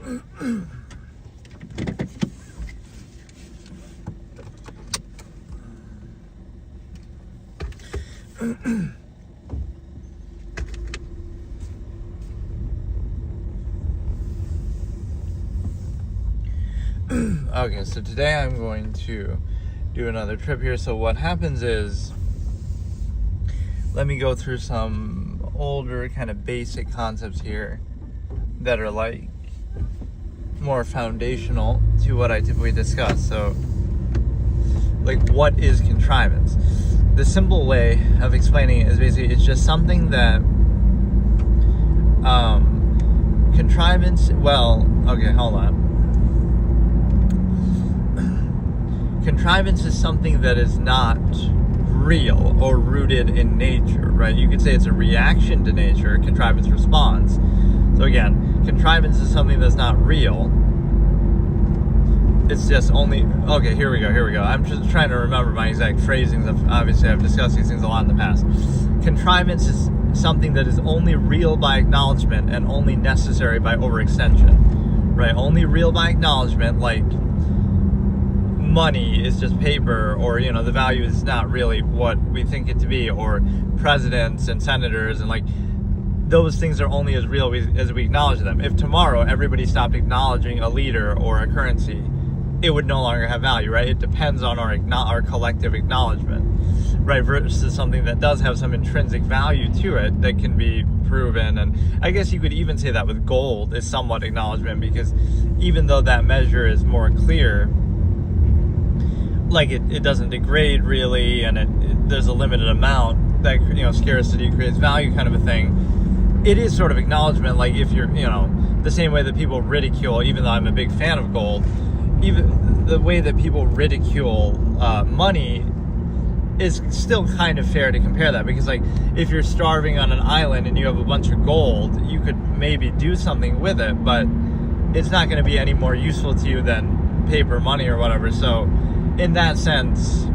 Okay, so today I'm going to do another trip here. So what happens is, let me go through some older kind of basic concepts here that are like more foundational to what I typically discuss. So, like, what is contrivance? The simple way of explaining it is basically it's just something that contrivance, well, okay, hold on. Contrivance is something that is not real or rooted in nature, right? You could say it's a reaction to nature. Contrivance responds. So again, contrivance is something that's not real. It's just only, okay, here we go. I'm just trying to remember my exact phrasings. Obviously, I've discussed these things a lot in the past. Contrivance is something that is only real by acknowledgement and only necessary by overextension, right? Only real by acknowledgement, like money is just paper, or, you know, the value is not really what we think it to be, or presidents and senators, and like those things are only as real as we acknowledge them. If tomorrow everybody stopped acknowledging a leader or a currency, it would no longer have value, right? It depends on our collective acknowledgement, right? Versus something that does have some intrinsic value to it that can be proven. And I guess you could even say that with gold is somewhat acknowledgement, because even though that measure is more clear, like it doesn't degrade really, and there's a limited amount that, you know, scarcity creates value kind of a thing. It is sort of acknowledgement. Like if you're, you know, the same way that people ridicule, even though I'm a big fan of gold, even the way that people ridicule money is still kind of fair to compare that, because like if you're starving on an island and you have a bunch of gold, you could maybe do something with it, but it's not going to be any more useful to you than paper money or whatever. So in that sense,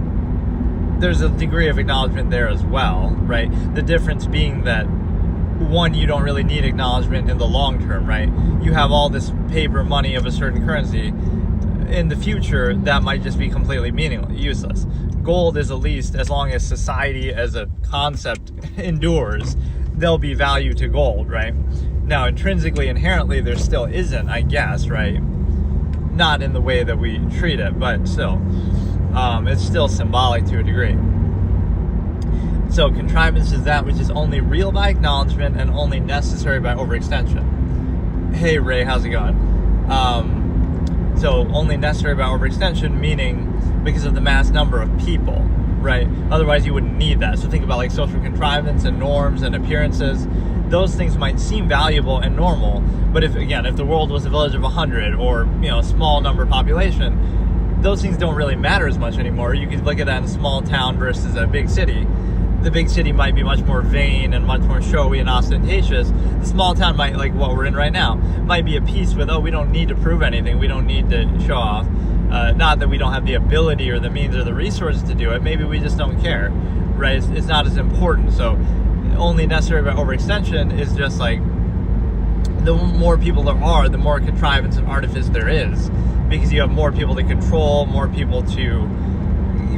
there's a degree of acknowledgement there as well, right? The difference being that, one, you don't really need acknowledgement in the long term, right? You have all this paper money of a certain currency. In the future, that might just be completely meaningless, useless. Gold is, at least as long as society as a concept endures, there'll be value to gold, right? Now, intrinsically, inherently, there still isn't, I guess, right? Not in the way that we treat it, but still, it's still symbolic to a degree. So contrivance is that which is only real by acknowledgement and only necessary by overextension. Hey Ray, how's it going? So only necessary by overextension, meaning because of the mass number of people, right? Otherwise you wouldn't need that. So think about like social contrivance and norms and appearances. Those things might seem valuable and normal, but if the world was a village of 100 or, you know, a small number population, those things don't really matter as much anymore. You could look at that in a small town versus a big city. The big city might be much more vain and much more showy and ostentatious. The small town might, like what we're in right now, might be a piece with, oh, we don't need to prove anything. We don't need to show off. Not that we don't have the ability or the means or the resources to do it. Maybe we just don't care, right? It's not as important. So only necessary by overextension is just like, the more people there are, the more contrivance and artifice there is, because you have more people to control, more people to,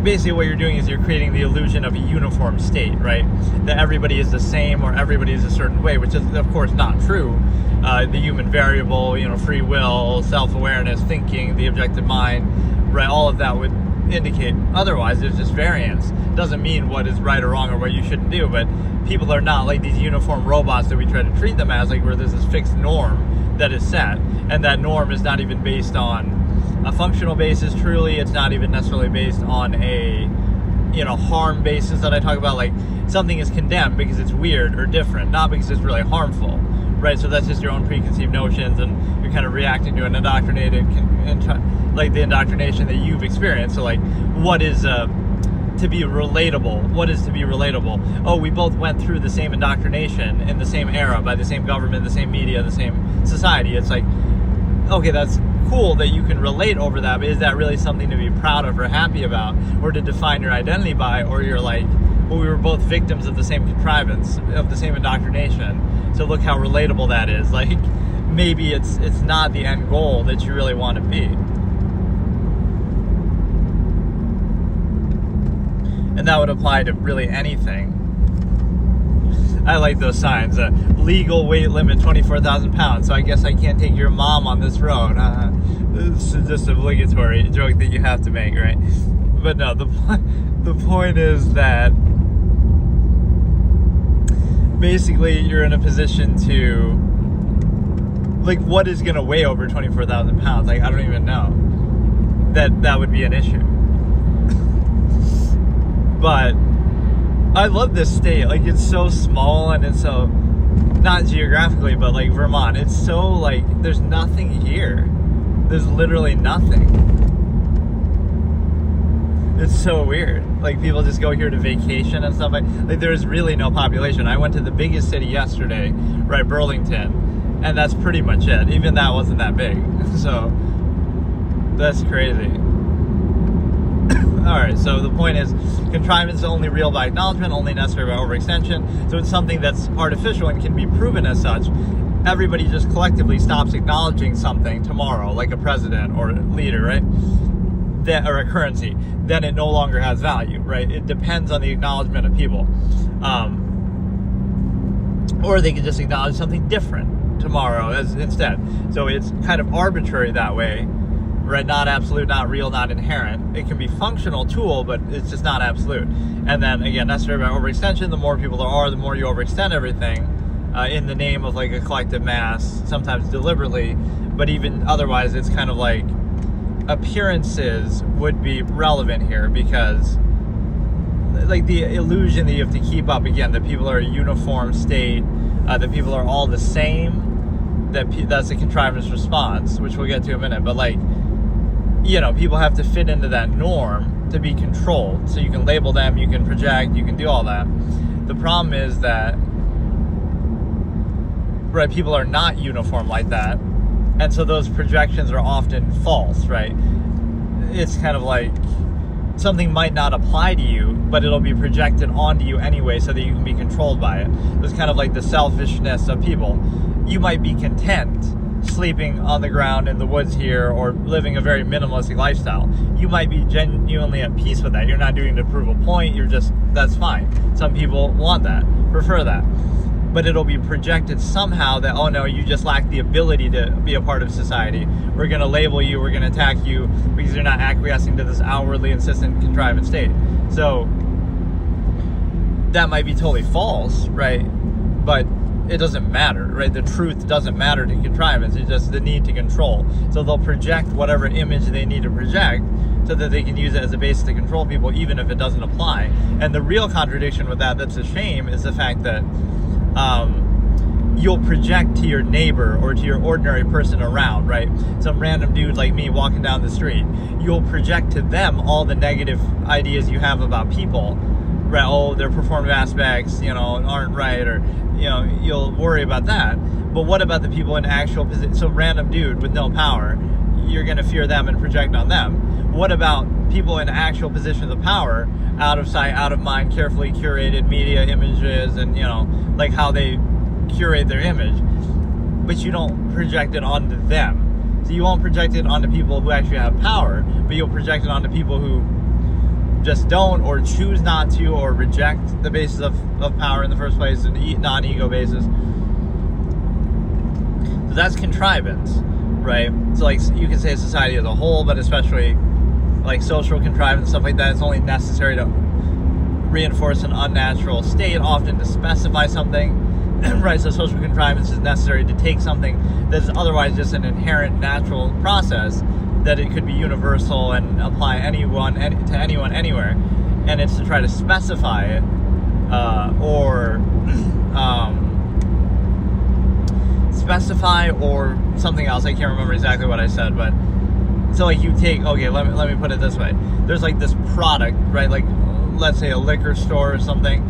basically what you're doing is you're creating the illusion of a uniform state, right? That everybody is the same or everybody is a certain way, which is of course not true. The human variable, you know, free will, self-awareness, thinking, the objective mind, right? All of that would indicate otherwise. There's just variance. Doesn't mean what is right or wrong or what you shouldn't do, but people are not like these uniform robots that we try to treat them as, like where there's this fixed norm that is set, and that norm is not even based on a functional basis. Truly, it's not even necessarily based on a, you know, harm basis that I talk about. Like something is condemned because it's weird or different, not because it's really harmful, right? So that's just your own preconceived notions, and you're kind of reacting to an indoctrinated, like the indoctrination that you've experienced. So like, what is to be relatable? What is to be relatable? Oh, we both went through the same indoctrination in the same era by the same government, the same media, the same society. It's like, okay, that's cool that you can relate over that, but is that really something to be proud of or happy about, or to define your identity by? Or you're like, well, we were both victims of the same contrivance, of the same indoctrination, so look how relatable that is. Like, maybe it's not the end goal that you really want to be. And that would apply to really anything. I like those signs. Legal weight limit 24,000 pounds. So I guess I can't take your mom on this road. It's just an obligatory joke that you have to make, right? But no, the point is that basically you're in a position to, like, what is going to weigh over 24,000 pounds? Like, I don't even know. That would be an issue. But I love this state. Like, it's so small, and it's so, not geographically, but like Vermont, it's so like, there's nothing here. There's literally nothing. It's so weird. Like, people just go here to vacation and stuff. Like there's really no population. I went to the biggest city yesterday, right, Burlington, and that's pretty much it. Even that wasn't that big. So that's crazy. Alright, so the point is, contrivance is only real by acknowledgement, only necessary by overextension. So it's something that's artificial and can be proven as such. Everybody just collectively stops acknowledging something tomorrow, like a president or a leader, right? Or a currency. Then it no longer has value, right? It depends on the acknowledgement of people. Or they can just acknowledge something different tomorrow instead. So it's kind of arbitrary that way. Right, not absolute, not real, not inherent. It can be a functional tool, but it's just not absolute. And then again, necessary by overextension. The more people there are, the more you overextend everything in the name of like a collective mass, sometimes deliberately, but even otherwise, it's kind of like appearances would be relevant here, because like the illusion that you have to keep up, again, that people are a uniform state, that people are all the same, that's a contrivance response, which we'll get to in a minute, but like, you know, people have to fit into that norm to be controlled. So you can label them, you can project, you can do all that. The problem is that, right, people are not uniform like that. And so those projections are often false, right? It's kind of like something might not apply to you, but it'll be projected onto you anyway so that you can be controlled by it. It's kind of like the selfishness of people. You might be content sleeping on the ground in the woods here, or living a very minimalistic lifestyle. You might be genuinely at peace with that. You're not doing it to prove a point. You're just, that's fine. Some people want that, prefer that. But it'll be projected somehow that, oh no, you just lack the ability to be a part of society. We're going to label you, we're going to attack you because you're not acquiescing to this outwardly insistent contrivance state. So that might be totally false, right? But it doesn't matter, right? The truth doesn't matter to contrivance. It's just the need to control. So they'll project whatever image they need to project so that they can use it as a basis to control people, even if it doesn't apply. And the real contradiction with that's a shame, is the fact that you'll project to your neighbor or to your ordinary person around, right? Some random dude like me walking down the street. You'll project to them all the negative ideas you have about people, right? Oh, their performative aspects, you know, aren't right, or, you know, you'll worry about that. But what about the people in actual position? So random dude with no power, you're going to fear them and project on them. What about people in actual positions of power, out of sight, out of mind, carefully curated media images, and, you know, like how they curate their image, but you don't project it onto them. So you won't project it onto people who actually have power, but you'll project it onto people who just don't, or choose not to, or reject the basis of power in the first place, and non-ego basis. So that's contrivance, right? So like, you can say society as a whole, but especially like social contrivance, stuff like that, it's only necessary to reinforce an unnatural state, often to specify something. Right, so social contrivance is necessary to take something that is otherwise just an inherent natural process, that it could be universal and apply to anyone, anywhere, and it's to try to specify it, or something else. I can't remember exactly what I said, but so like you take, okay, let me put it this way. There's like this product, right? Like, let's say a liquor store or something.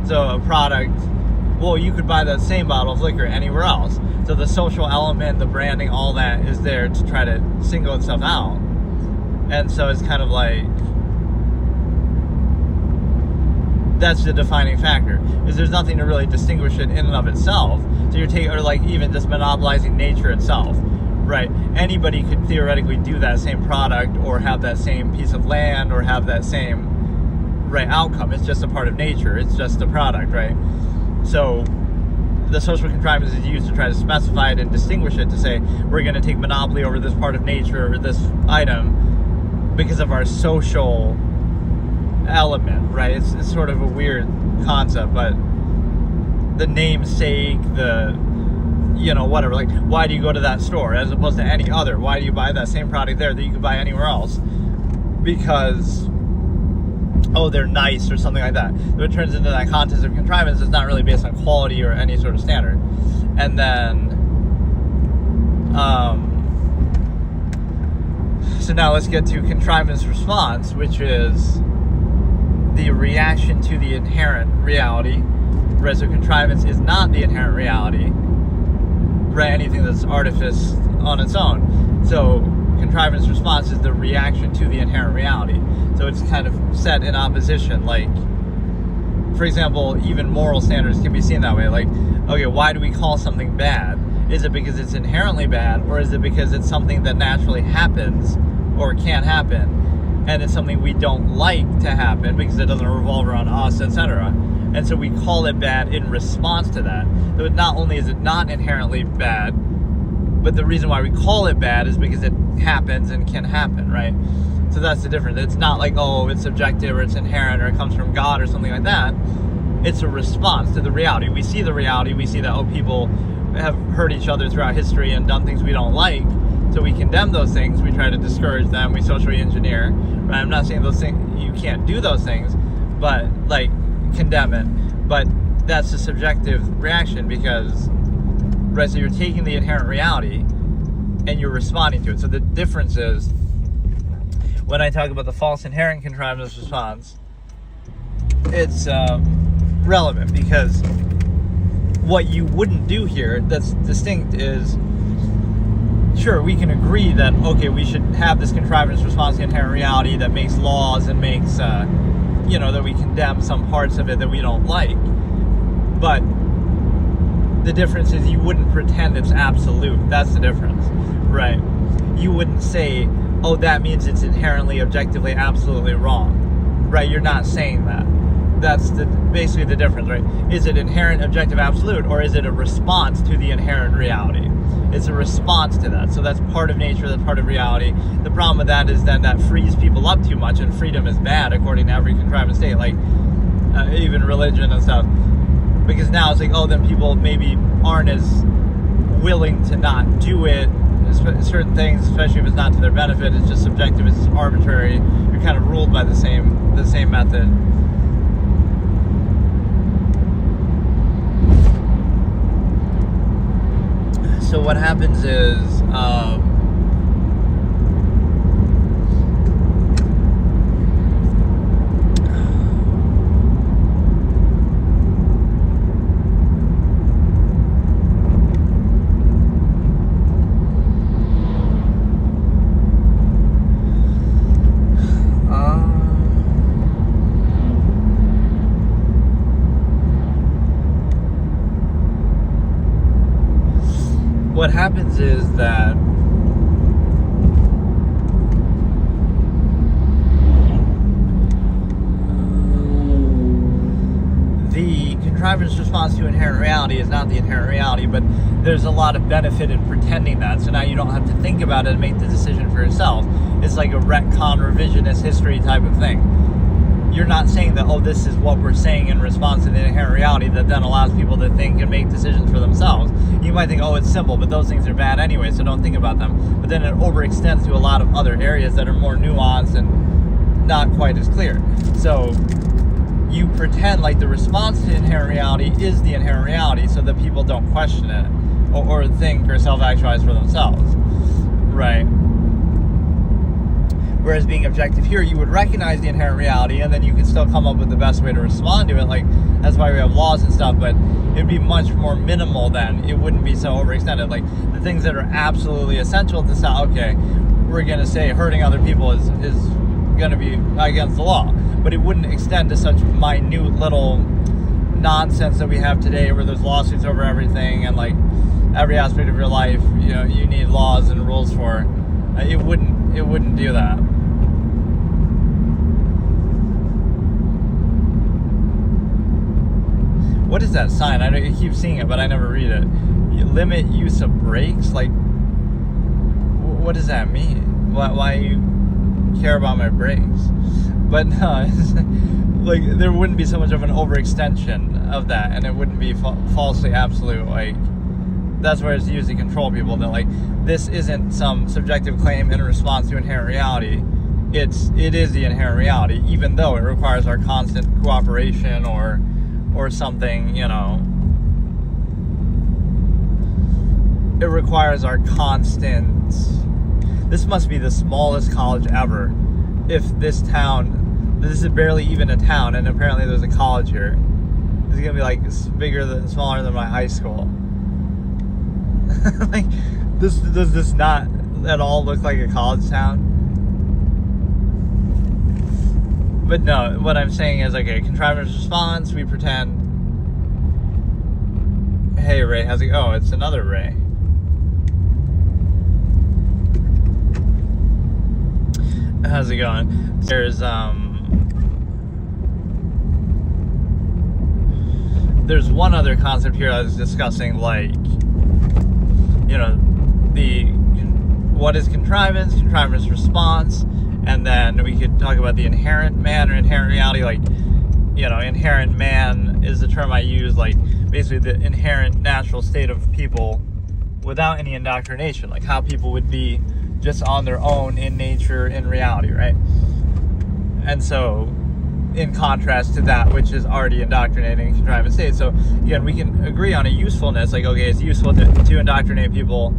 So a product, well, you could buy that same bottle of liquor anywhere else. So the social element, the branding, all that is there to try to single itself out. And so it's kind of like, That's the defining factor, is there's nothing to really distinguish it in and of itself. So you're taking, or like even just monopolizing nature itself, right? Anybody could theoretically do that same product or have that same piece of land or have that same, right, outcome. It's just a part of nature. It's just a product, right? So the social contrivance is used to try to specify it and distinguish it, to say we're going to take monopoly over this part of nature or this item because of our social element, right? It's sort of a weird concept, but the namesake, the, you know, whatever, like, why do you go to that store as opposed to any other? Why do you buy that same product there that you could buy anywhere else? Because, oh, they're nice or something like that. So it turns into that contest of contrivance is not really based on quality or any sort of standard. And then so now let's get to contrivance response, which is the reaction to the inherent reality. Right, so contrivance is not the inherent reality, right? Anything that's artifice on its own. So contrivance response is the reaction to the inherent reality. So it's kind of set in opposition. Like, for example, even moral standards can be seen that way. Like, okay, why do we call something bad? Is it because it's inherently bad, or is it because it's something that naturally happens or can happen, and it's something we don't like to happen because it doesn't revolve around us, etc.? And so we call it bad in response to that. So not only is it not inherently bad, but the reason why we call it bad is because it happens and can happen, right? So that's the difference. It's not like, oh, it's subjective or it's inherent or it comes from God or something like that. It's a response to the reality. We see the reality. We see that, oh, people have hurt each other throughout history and done things we don't like. So we condemn those things. We try to discourage them. We socially engineer, right? I'm not saying those things, you can't do those things, but like, condemn it. But that's a subjective reaction because, right, so you're taking the inherent reality and you're responding to it. So the difference is, when I talk about the false inherent contrivance response, it's relevant because what you wouldn't do here that's distinct is, sure, we can agree that, okay, we should have this contrivance response to inherent reality that makes laws and makes, that we condemn some parts of it that we don't like. But the difference is you wouldn't pretend it's absolute. That's the difference, right? You wouldn't say, oh, that means it's inherently, objectively, absolutely wrong, right? You're not saying that. That's basically the difference, right? Is it inherent, objective, absolute, or is it a response to the inherent reality? It's a response to that. So that's part of nature, that's part of reality. The problem with that is then that frees people up too much, and freedom is bad according to every contrivance state, like even religion and stuff. Because now it's like, oh, then people maybe aren't as willing to not do it. Certain things, especially if it's not to their benefit, it's just subjective, it's arbitrary. You're kind of ruled by the same method. So what happens is, what happens is that the contrivance response to inherent reality is not the inherent reality, but there's a lot of benefit in pretending that. So now you don't have to think about it and make the decision for yourself. It's like a retcon, revisionist history type of thing. You're not saying that, oh, this is what we're saying in response to the inherent reality that then allows people to think and make decisions for themselves. You might think, oh, it's simple, but those things are bad anyway, so don't think about them. But then it overextends to a lot of other areas that are more nuanced and not quite as clear. So you pretend like the response to inherent reality is the inherent reality so that people don't question it or think or self-actualize for themselves, right? Whereas being objective here, you would recognize the inherent reality and then you can still come up with the best way to respond to it. Like, that's why we have laws and stuff, but it'd be much more minimal then. It wouldn't be so overextended. Like, the things that are absolutely essential to say, okay, we're going to say hurting other people is going to be against the law. but it wouldn't extend to such minute little nonsense that we have today, where there's lawsuits over everything, and like every aspect of your life, you need laws and rules for. It wouldn't do that. What is that sign? I keep seeing it, but I never read it. You limit use of brakes? Like, what does that mean? Why you care about my brakes? But no, like, there wouldn't be so much of an overextension of that, and it wouldn't be falsely absolute. Like, that's where it's used to control people, that like, this isn't some subjective claim in response to inherent reality. It is the inherent reality, even though it requires our constant cooperation or something, it requires our constant. This must be the smallest college ever. If this is barely even a town, and apparently there's a college here. It's gonna be like smaller than my high school. Like, does this not at all look like a college town? But no, what I'm saying is, okay, Contrivance response, we pretend, hey Ray, how's it go? Oh, it's another Ray. How's it going? There's one other concept here I was discussing, like, what is contrivance response, and then we could talk about the inherent man or inherent reality. Like, inherent man is the term I use, like, basically the inherent natural state of people without any indoctrination, like how people would be just on their own in nature, in reality, right? And so, in contrast to that which is already indoctrinating contrivance state. So again, we can agree on a usefulness, like, okay, it's useful to indoctrinate people,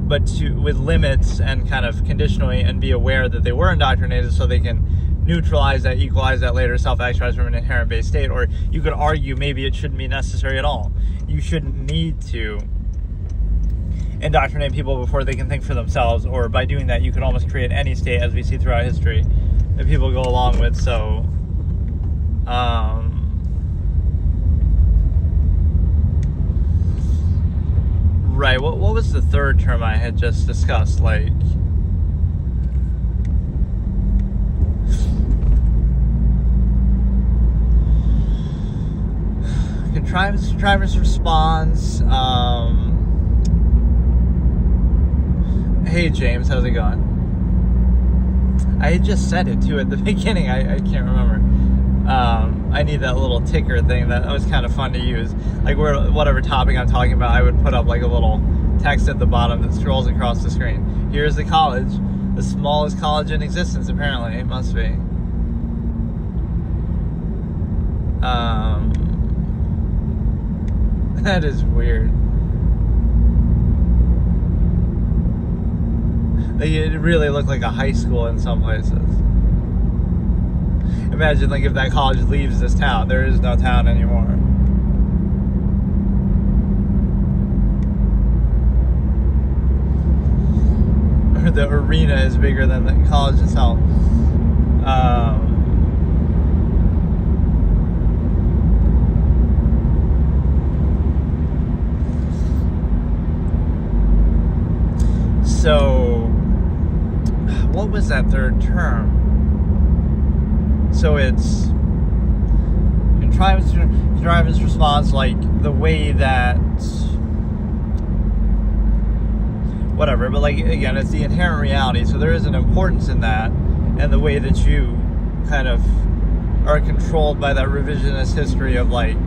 but with limits and kind of conditionally, and be aware that they were indoctrinated, so they can neutralize that, equalize that later, self-actualize from an inherent based state. Or you could argue maybe it shouldn't be necessary at all. You shouldn't need to indoctrinate people before they can think for themselves, or by doing that you could almost create any state, as we see throughout history, that people go along with. So right, what was the third term I had just discussed? Like, contrivance response. Hey James, how's it going? I had just said it too at the beginning. I can't remember. I need that little ticker thing. That was kind of fun to use. Like, whatever topic I'm talking about, I would put up like a little text at the bottom that scrolls across the screen. Here's the college, the smallest college in existence. Apparently, it must be. That is weird. Like, it really looked like a high school in some places. Imagine, like, if that college leaves this town, there is no town anymore. Or the arena is bigger than the college itself. So, what was that third term? So it's contrivance response, like the way that, whatever, but like, again, it's the inherent reality. So there is an importance in that, and the way that you kind of are controlled by that revisionist history of, like,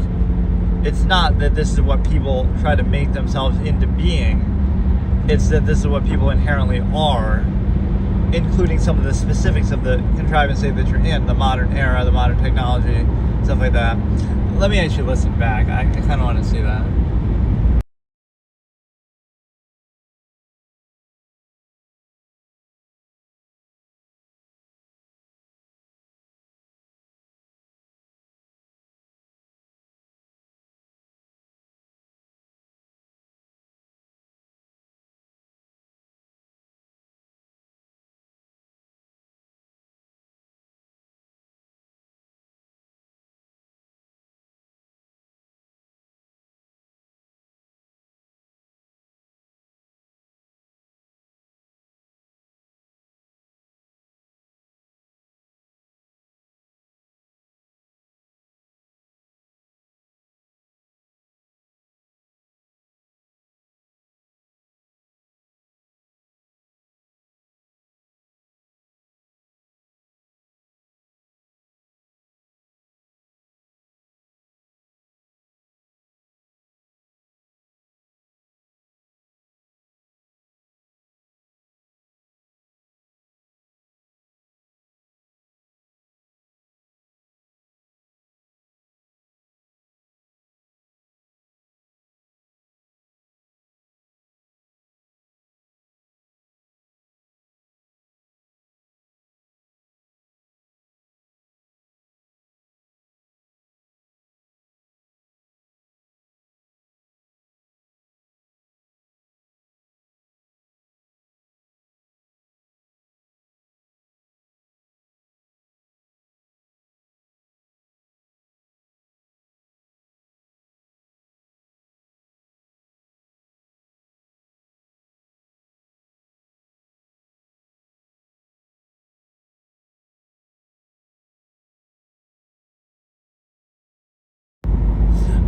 it's not that this is what people try to make themselves into being. It's that this is what people inherently are, including some of the specifics of the contrivance state that you're in, the modern era, the modern technology, stuff like that. Let me actually listen back. I kind of want to see that.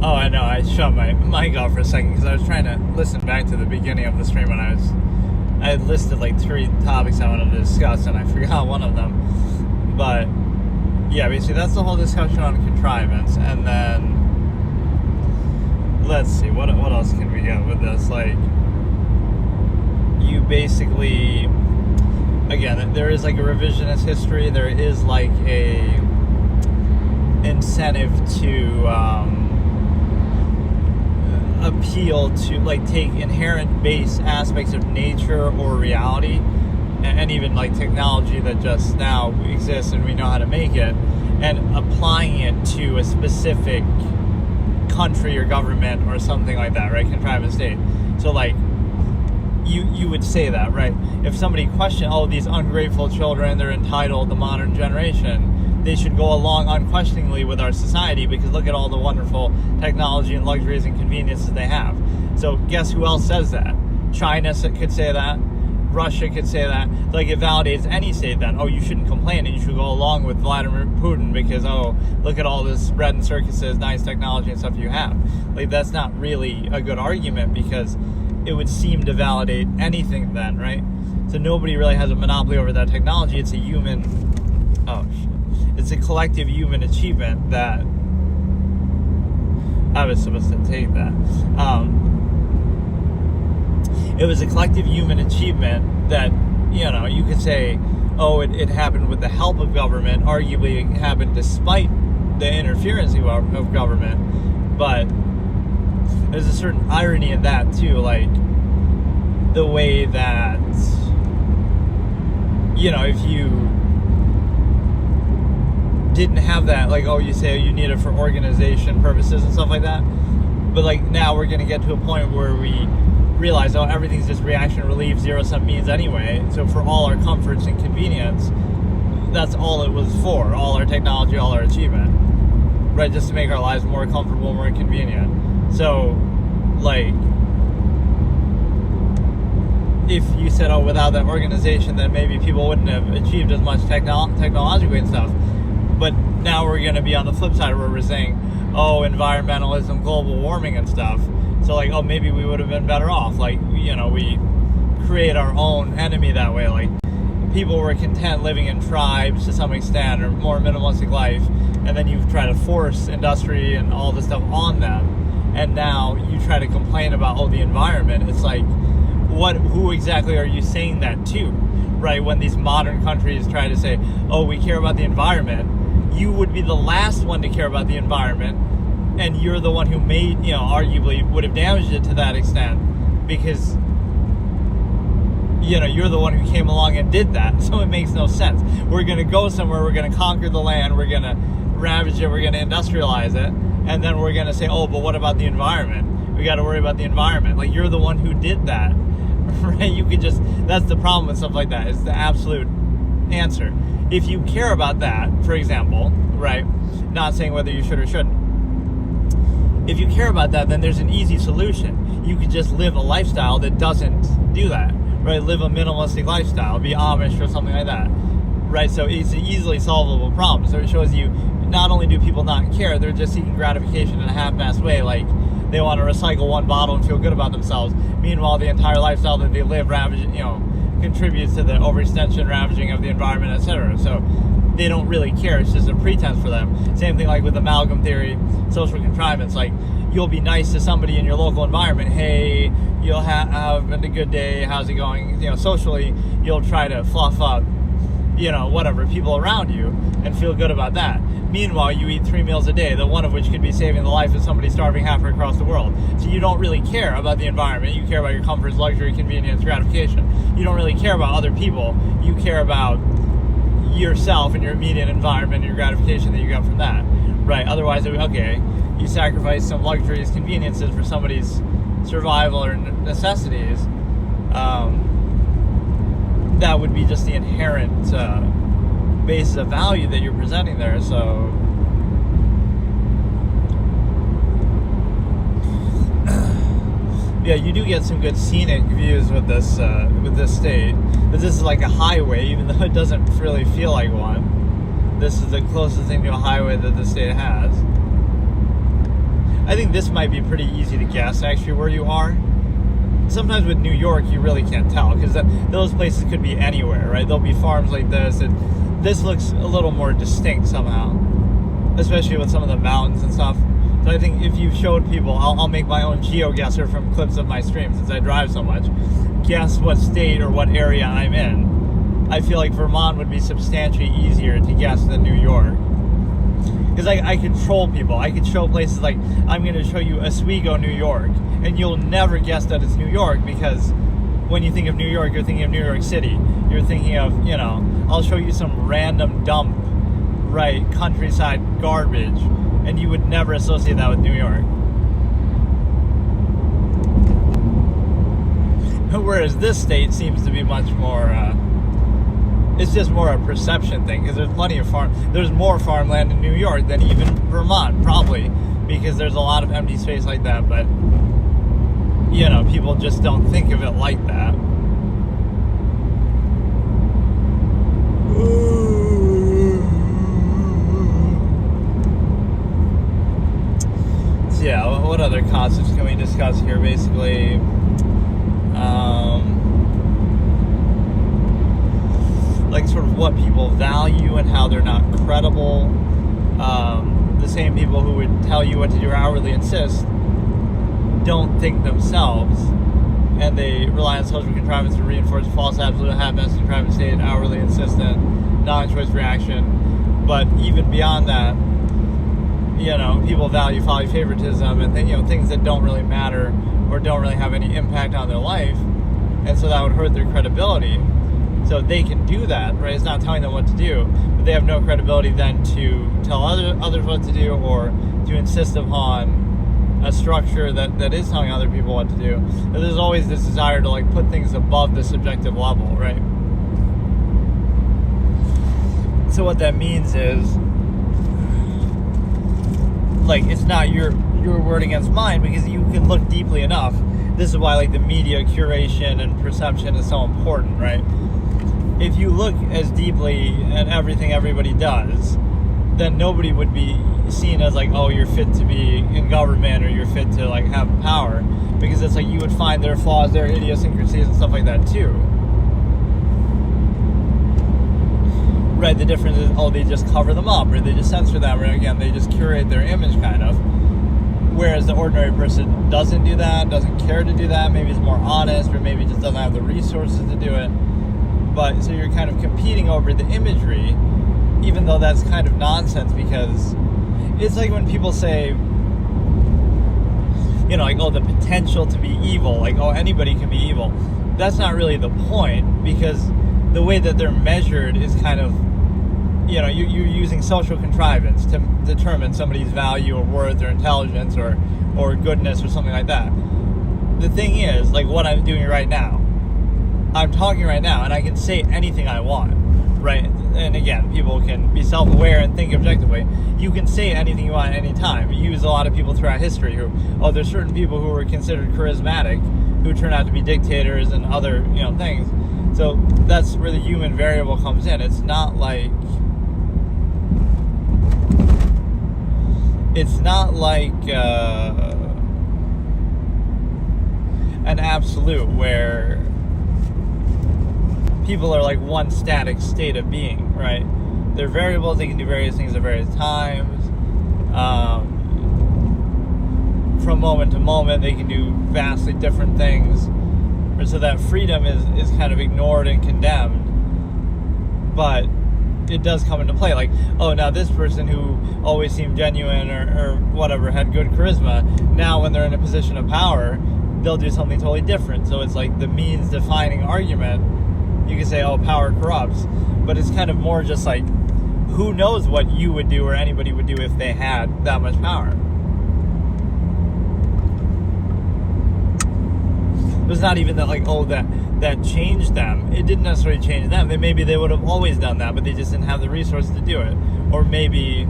Oh, I know. I shut my mic off for a second because I was trying to listen back to the beginning of the stream when I had listed like 3 topics I wanted to discuss, and I forgot one of them. But yeah, basically that's the whole discussion on contrivance. And then let's see, what else can we get with this? Like, you basically, again, there is like a revisionist history. There is like a incentive to appeal to, like, take inherent base aspects of nature or reality, and even like technology that just now exists and we know how to make it, and applying it to a specific country or government or something like that, right? Contrivance state. So like, you would say that, right? If somebody questioned, oh, these ungrateful children, they're entitled, the modern generation, they should go along unquestioningly with our society because look at all the wonderful technology and luxuries and conveniences they have. So guess who else says that? China could say that. Russia could say that. Like, it validates any state that, oh, you shouldn't complain and you should go along with Vladimir Putin because, oh, look at all this bread and circuses, nice technology and stuff you have. Like, that's not really a good argument because it would seem to validate anything then, right? So nobody really has a monopoly over that technology. It's a human, it's a collective human achievement that, I was supposed to take that. It was a collective human achievement that, you know, you could say, oh, it happened with the help of government. Arguably, it happened despite the interference of government. But there's a certain irony in that, too. Like, the way that, you know, if you didn't have that, like, oh, you say you need it for organization purposes and stuff like that. But, like, now we're going to get to a point where we realize, oh, everything's just reaction relief, zero-sum means anyway. So for all our comforts and convenience, that's all it was for. All our technology, all our achievement, right? Just to make our lives more comfortable, more convenient. So, like, if you said, oh, without that organization, then maybe people wouldn't have achieved as much technologically and stuff. But now we're going to be on the flip side where we're saying, oh, environmentalism, global warming and stuff. So, like, oh, maybe we would have been better off. Like, you know, we create our own enemy that way. Like, people were content living in tribes to some extent, or more minimalistic life, and then you try to force industry and all this stuff on them, and now you try to complain about, oh, the environment. It's like, who exactly are you saying that to, right? When these modern countries try to say, oh, we care about the environment, you would be the last one to care about the environment, and you're the one who made, you know, arguably would have damaged it to that extent because, you know, you're the one who came along and did that. So it makes no sense. We're going to go somewhere, we're going to conquer the land, we're going to ravage it, we're going to industrialize it, and then we're going to say, oh, but what about the environment? We got to worry about the environment. Like, you're the one who did that, right? You could just, that's the problem with stuff like that. It's the absolute answer. If you care about that, for example, right, not saying whether you should or shouldn't, if you care about that, then there's an easy solution. You could just live a lifestyle that doesn't do that, right? Live a minimalistic lifestyle, be Amish or something like that, right? So it's an easily solvable problem. So it shows you not only do people not care, they're just seeking gratification in a half-assed way, like they want to recycle one bottle and feel good about themselves. Meanwhile, the entire lifestyle that they live contributes to the overextension, ravaging of the environment, etc. So they don't really care. It's just a pretense for them. Same thing like with amalgam theory, social contrivance. Like, you'll be nice to somebody in your local environment. Hey, you'll have a good day. How's it going? You know, socially, you'll try to fluff up, you know, whatever, people around you and feel good about that. Meanwhile, you eat 3 meals a day, the one of which could be saving the life of somebody starving halfway across the world. So you don't really care about the environment. You care about your comforts, luxury, convenience, gratification. You don't really care about other people. You care about yourself and your immediate environment and your gratification that you got from that, right? Otherwise, okay, you sacrifice some luxuries, conveniences for somebody's survival or necessities. That would be just the inherent basis of value that you're presenting there. So yeah, you do get some good scenic views with this state. But this is like a highway, even though it doesn't really feel like one. This is the closest thing to a highway that the state has. I think this might be pretty easy to guess actually where you are. Sometimes with New York, you really can't tell because those places could be anywhere, right? There'll be farms like this, and this looks a little more distinct somehow, especially with some of the mountains and stuff. So I think if you showed people, I'll make my own GeoGuessr from clips of my stream since I drive so much. Guess what state or what area I'm in. I feel like Vermont would be substantially easier to guess than New York. Because I could troll people. I could show places like, I'm going to show you Oswego, New York, and you'll never guess that it's New York because when you think of New York, you're thinking of New York City. You're thinking of, I'll show you some random dump, right, countryside garbage, and you would never associate that with New York. Whereas this state seems to be much more, it's just more a perception thing because there's plenty of there's more farmland in New York than even Vermont, probably, because there's a lot of empty space like that, but, people just don't think of it like that. So yeah, what other concepts can we discuss here, basically? Like sort of what people value and how they're not credible. The same people who would tell you what to do or hourly insist don't think themselves, and they rely on social contrivance to reinforce false absolute happiness, contrivance state, hourly insistent, non-choice reaction. But even beyond that, people value folly, favoritism, and things that don't really matter or don't really have any impact on their life, and so that would hurt their credibility. So they can do that, right? It's not telling them what to do, but they have no credibility then to tell others what to do or to insist upon a structure that is telling other people what to do. And there's always this desire to put things above the subjective level, right? So what that means is, it's not your word against mine because you can look deeply enough. This is why the media curation and perception is so important, right? If you look as deeply at everything everybody does, then nobody would be seen as oh, you're fit to be in government or you're fit to have power, because it's you would find their flaws, their idiosyncrasies and stuff like that too. Right, the difference is, they just cover them up or they just censor them, or again, they just curate their image kind of. Whereas the ordinary person doesn't do that, doesn't care to do that, maybe is more honest, or maybe just doesn't have the resources to do it. But so you're kind of competing over the imagery, even though that's kind of nonsense, because it's like when people say, the potential to be evil, anybody can be evil. That's not really the point, because the way that they're measured is kind of, you're using social contrivance to determine somebody's value or worth or intelligence or goodness or something like that. The thing is, what I'm doing right now, I'm talking right now, and I can say anything I want, right? And again, people can be self-aware and think objectively. You can say anything you want at any time. You use a lot of people throughout history there's certain people who were considered charismatic who turn out to be dictators and other, things. So that's where the human variable comes in. It's not an absolute where people are one static state of being, right? They're variables, they can do various things at various times. From moment to moment, they can do vastly different things. So that freedom is kind of ignored and condemned. But it does come into play. Now this person who always seemed genuine or whatever, had good charisma, now when they're in a position of power, they'll do something totally different. So it's the means defining argument. You can say, power corrupts, but it's kind of more just who knows what you would do or anybody would do if they had that much power. It's not even that that changed them. It didn't necessarily change them. Maybe they would have always done that, but they just didn't have the resources to do it. Or maybe,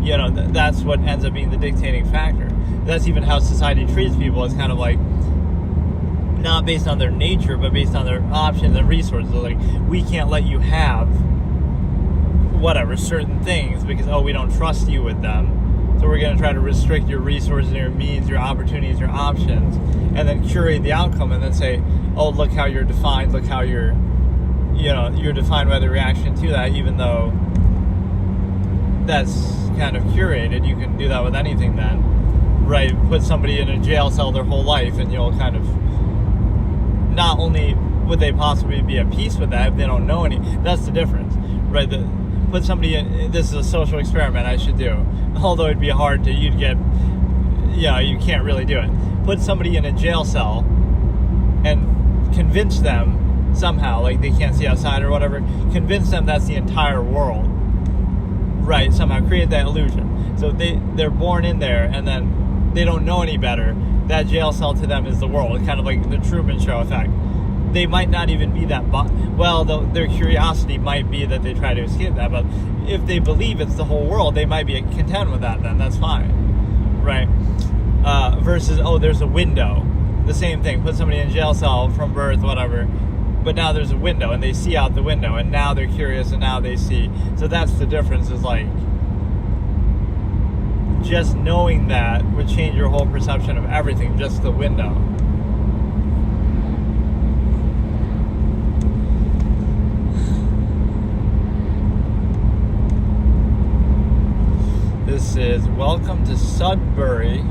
that's what ends up being the dictating factor. That's even how society treats people. It's kind of not based on their nature, but based on their options and resources. We can't let you have certain things because we don't trust you with them. So we're going to try to restrict your resources, your means, your opportunities, your options, and then curate the outcome, and then say, oh, look how you're defined, look how you're defined by the reaction to that, even though that's kind of curated. You can do that with anything then, right? Put somebody in a jail cell their whole life, and you'll kind of, not only would they possibly be at peace with that if they don't know any, that's the difference, right? Put somebody in, this is a social experiment I should do, although it'd be hard to, you can't really do it. Put somebody in a jail cell and convince them somehow, like they can't see outside or whatever, convince them that's the entire world, right? Somehow create that illusion. So they're born in there, and then they don't know any better. That jail cell to them is the world. It's kind of like the Truman Show effect. They might not even be that, their curiosity might be that they try to escape that, but if they believe it's the whole world, they might be content with that, then that's fine, right? Versus, oh, there's a window. The same thing, put somebody in a jail cell from birth, whatever, but now there's a window, and they see out the window, and now they're curious, and now they see. So that's the difference, is like, just knowing that would change your whole perception of everything, just the window. This is welcome to Sudbury.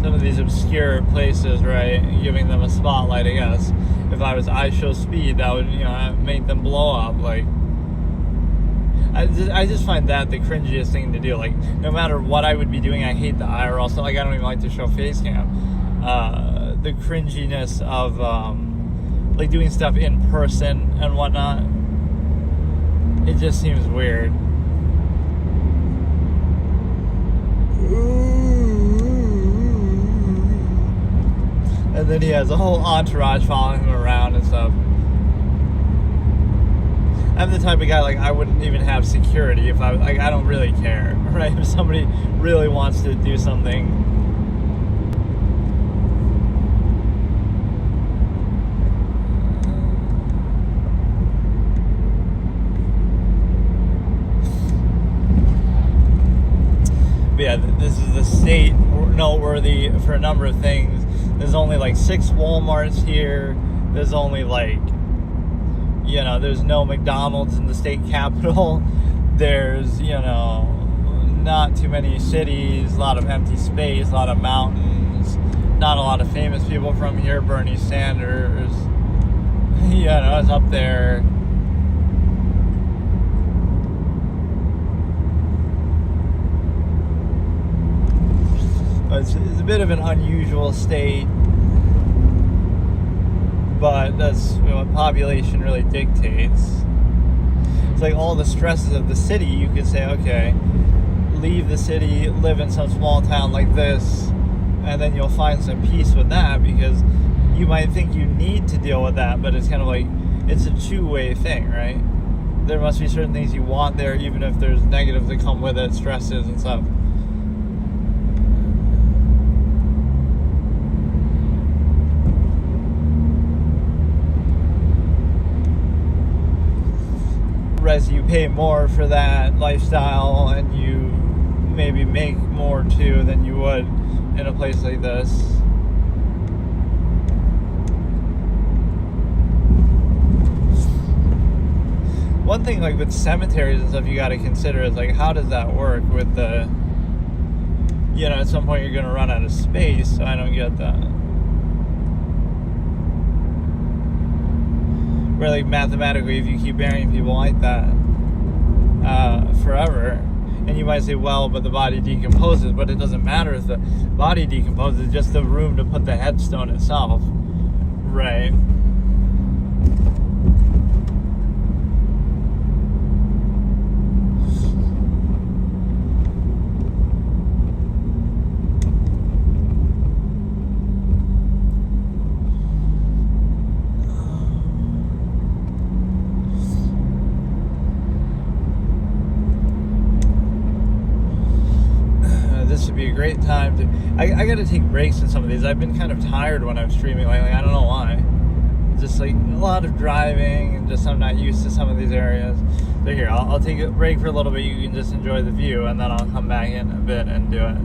Some of these obscure places, right? Giving them a spotlight, I guess. If I was I Show Speed, that would, make them blow up. Like, I just find that the cringiest thing to do. Like, no matter what I would be doing, I hate the IRL stuff. Like, I don't even like to show face cam. The cringiness of, like, doing stuff in person and whatnot. It just seems weird. And then he has a whole entourage following him around and stuff. I'm the type of guy, like, I wouldn't even have security if I don't really care, right? If somebody really wants to do something. But yeah, this is the state noteworthy for a number of things. There's only like 6 Walmarts here. There's only like, there's no McDonald's in the state capital. There's, not too many cities, a lot of empty space, a lot of mountains, not a lot of famous people from here. Bernie Sanders, it's up there. It's a bit of an unusual state, but that's what population really dictates. It's like all the stresses of the city, you could say, okay, leave the city, live in some small town like this, and then you'll find some peace with that, because you might think you need to deal with that, but it's kind of like, it's a two-way thing, right? There must be certain things you want there, even if there's negatives that come with it, stresses and stuff. Whereas you pay more for that lifestyle, and you maybe make more too than you would in a place like this. One thing, like with cemeteries and stuff, you got to consider is like, how does that work with the, at some point you're going to run out of space. So I don't get that. Where like mathematically, if you keep burying people like that forever, and you might say, well, but the body decomposes, but it doesn't matter if the body decomposes, it's just the room to put the headstone itself, right? Be a great time to I got to take breaks in some of these. I've been kind of tired when I'm streaming lately. I don't know why. just like a lot of driving, and just I'm not used to some of these areas. So here, I'll take a break for a little bit. You can just enjoy the view, and then I'll come back in a bit and do it.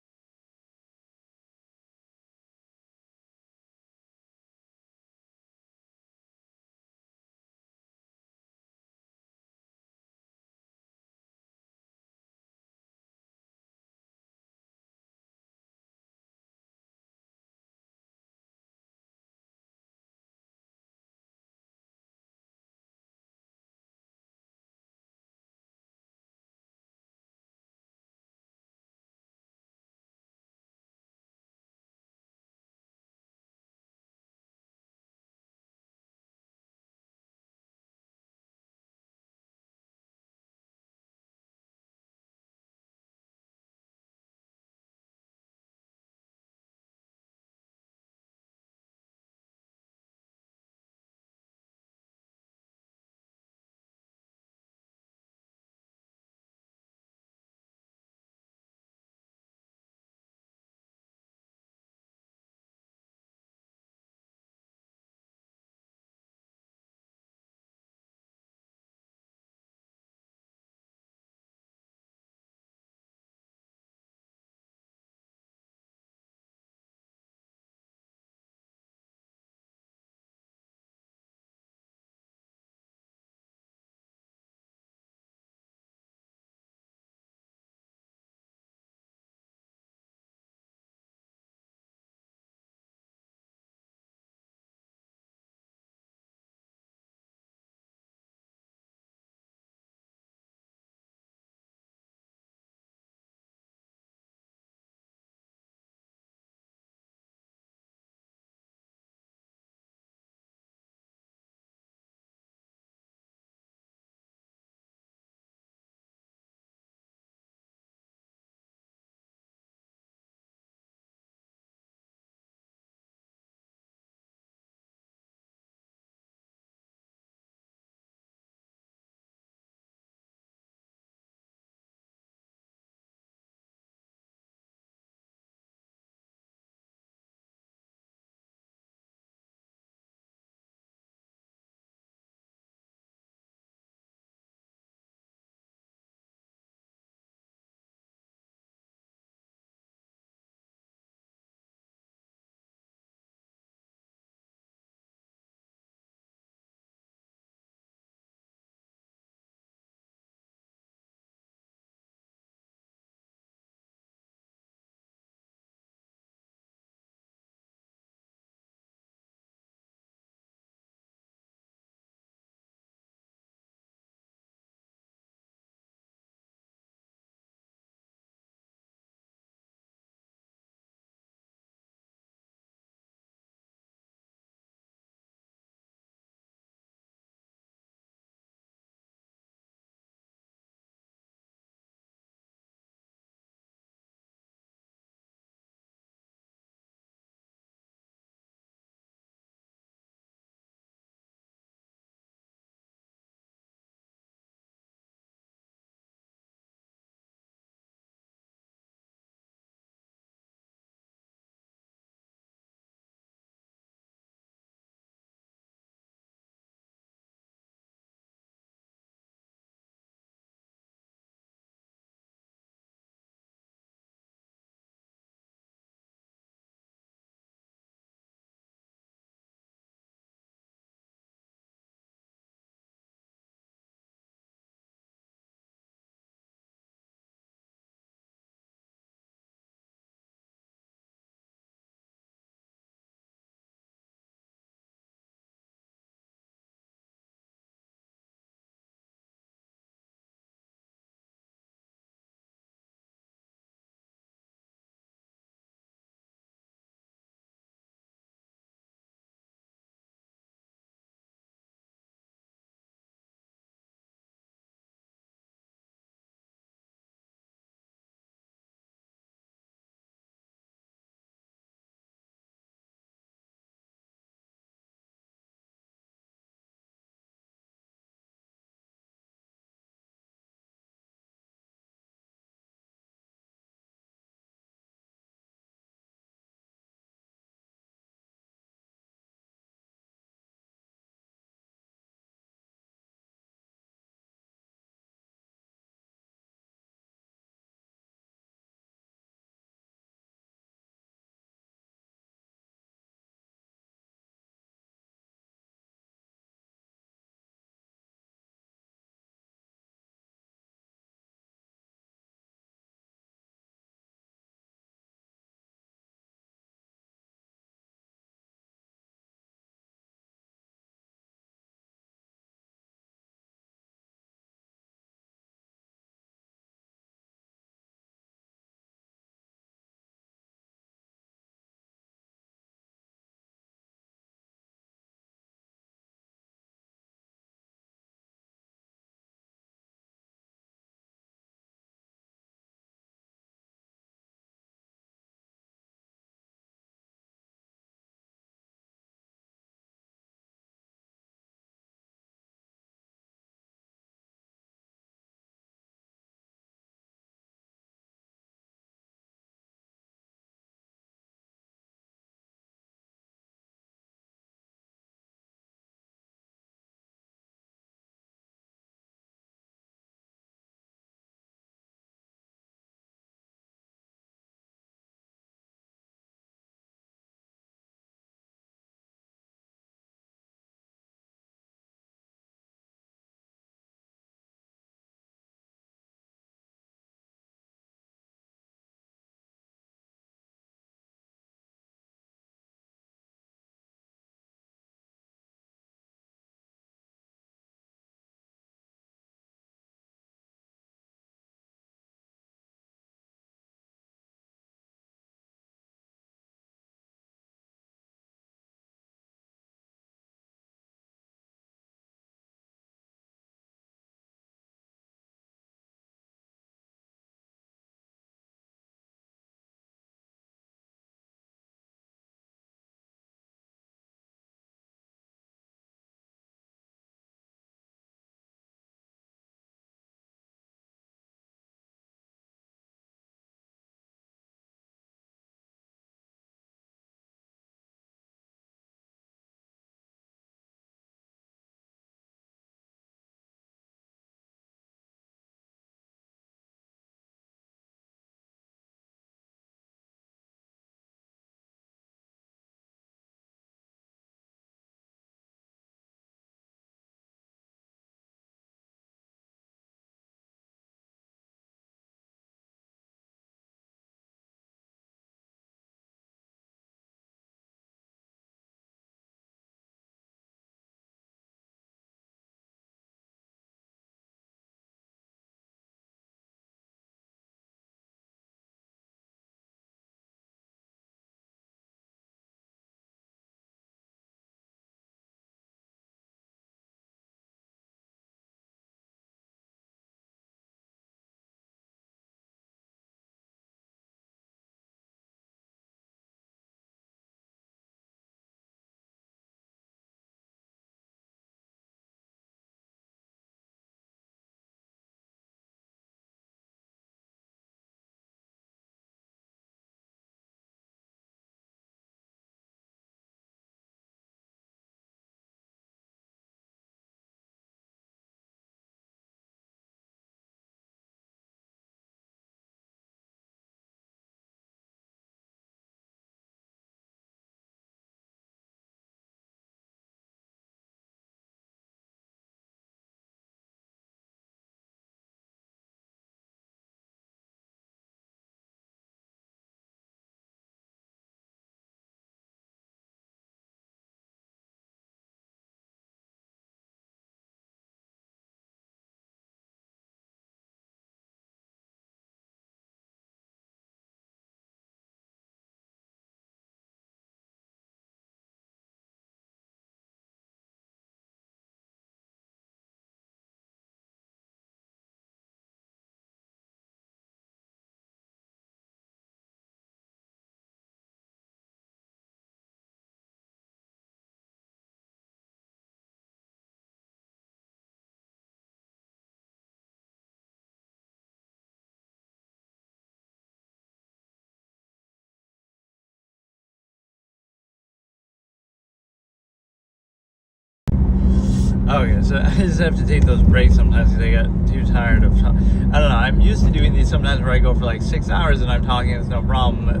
Okay, so I just have to take those breaks sometimes because I get too tired of talking. I don't know. I'm used to doing these sometimes where I go for like 6 hours and I'm talking, it's no problem. But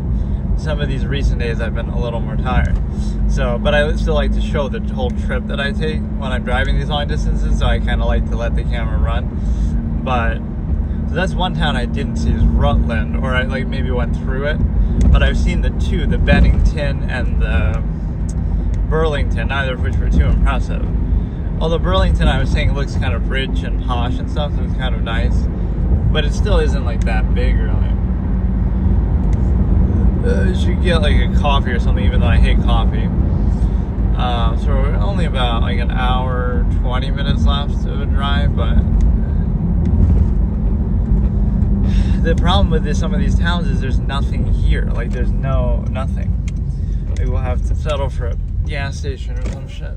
some of these recent days I've been a little more tired. So, but I still like to show the whole trip that I take when I'm driving these long distances. So I kind of like to let the camera run. But so that's one town I didn't see is Rutland, or I like maybe went through it. But I've seen the two, the Bennington and the Burlington, neither of which were too impressive. Although Burlington, I was saying, looks kind of rich and posh and stuff, so it's kind of nice. But it still isn't like that big, really. You should get like a coffee or something, even though I hate coffee. So we're only about like an hour, 20 minutes left of a drive, but the problem with some of these towns is there's nothing here. Like there's nothing. Maybe we'll have to settle for a gas station or some shit.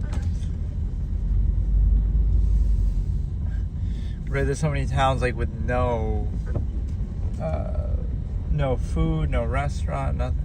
Right, there's so many towns like with no food, no restaurant, nothing.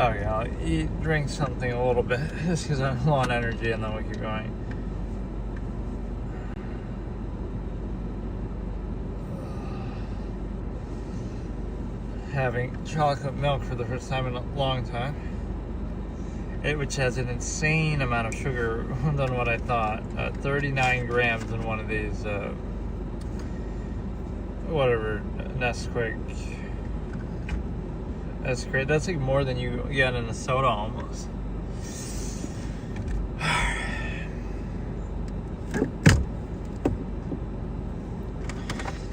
Oh yeah, I'll drink something a little bit just because I'm low on energy, and then we keep going. Having chocolate milk for the first time in a long time, which has an insane amount of sugar than what I thought. 39 grams in one of these, whatever, Nesquik. That's great. That's like more than you get in a soda almost.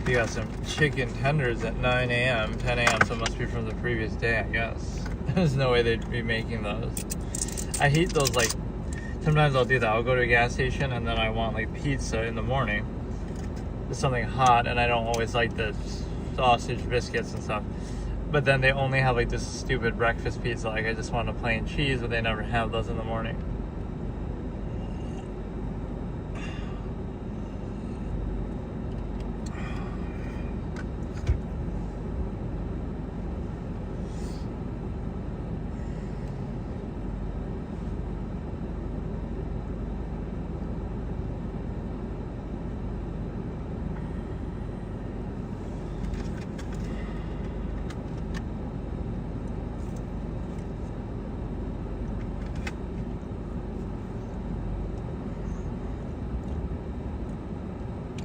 You got some chicken tenders at 9 a.m., 10 a.m., so it must be from the previous day, I guess. There's no way they'd be making those. I hate those, like, sometimes I'll do that. I'll go to a gas station and then I want, like, pizza in the morning. Just something hot, and I don't always like the sausage biscuits and stuff. But then they only have, like, this stupid breakfast pizza. Like, I just want a plain cheese, but they never have those in the morning.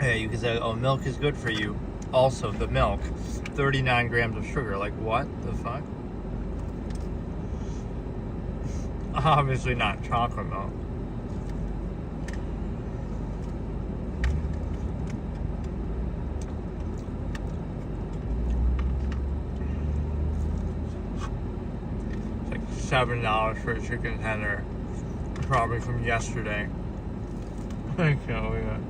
Yeah, you can say, oh, milk is good for you. Also, the milk, 39 grams of sugar. Like, what the fuck? Obviously not chocolate milk. It's like $7 for a chicken tender. Probably from yesterday. I can't believe it.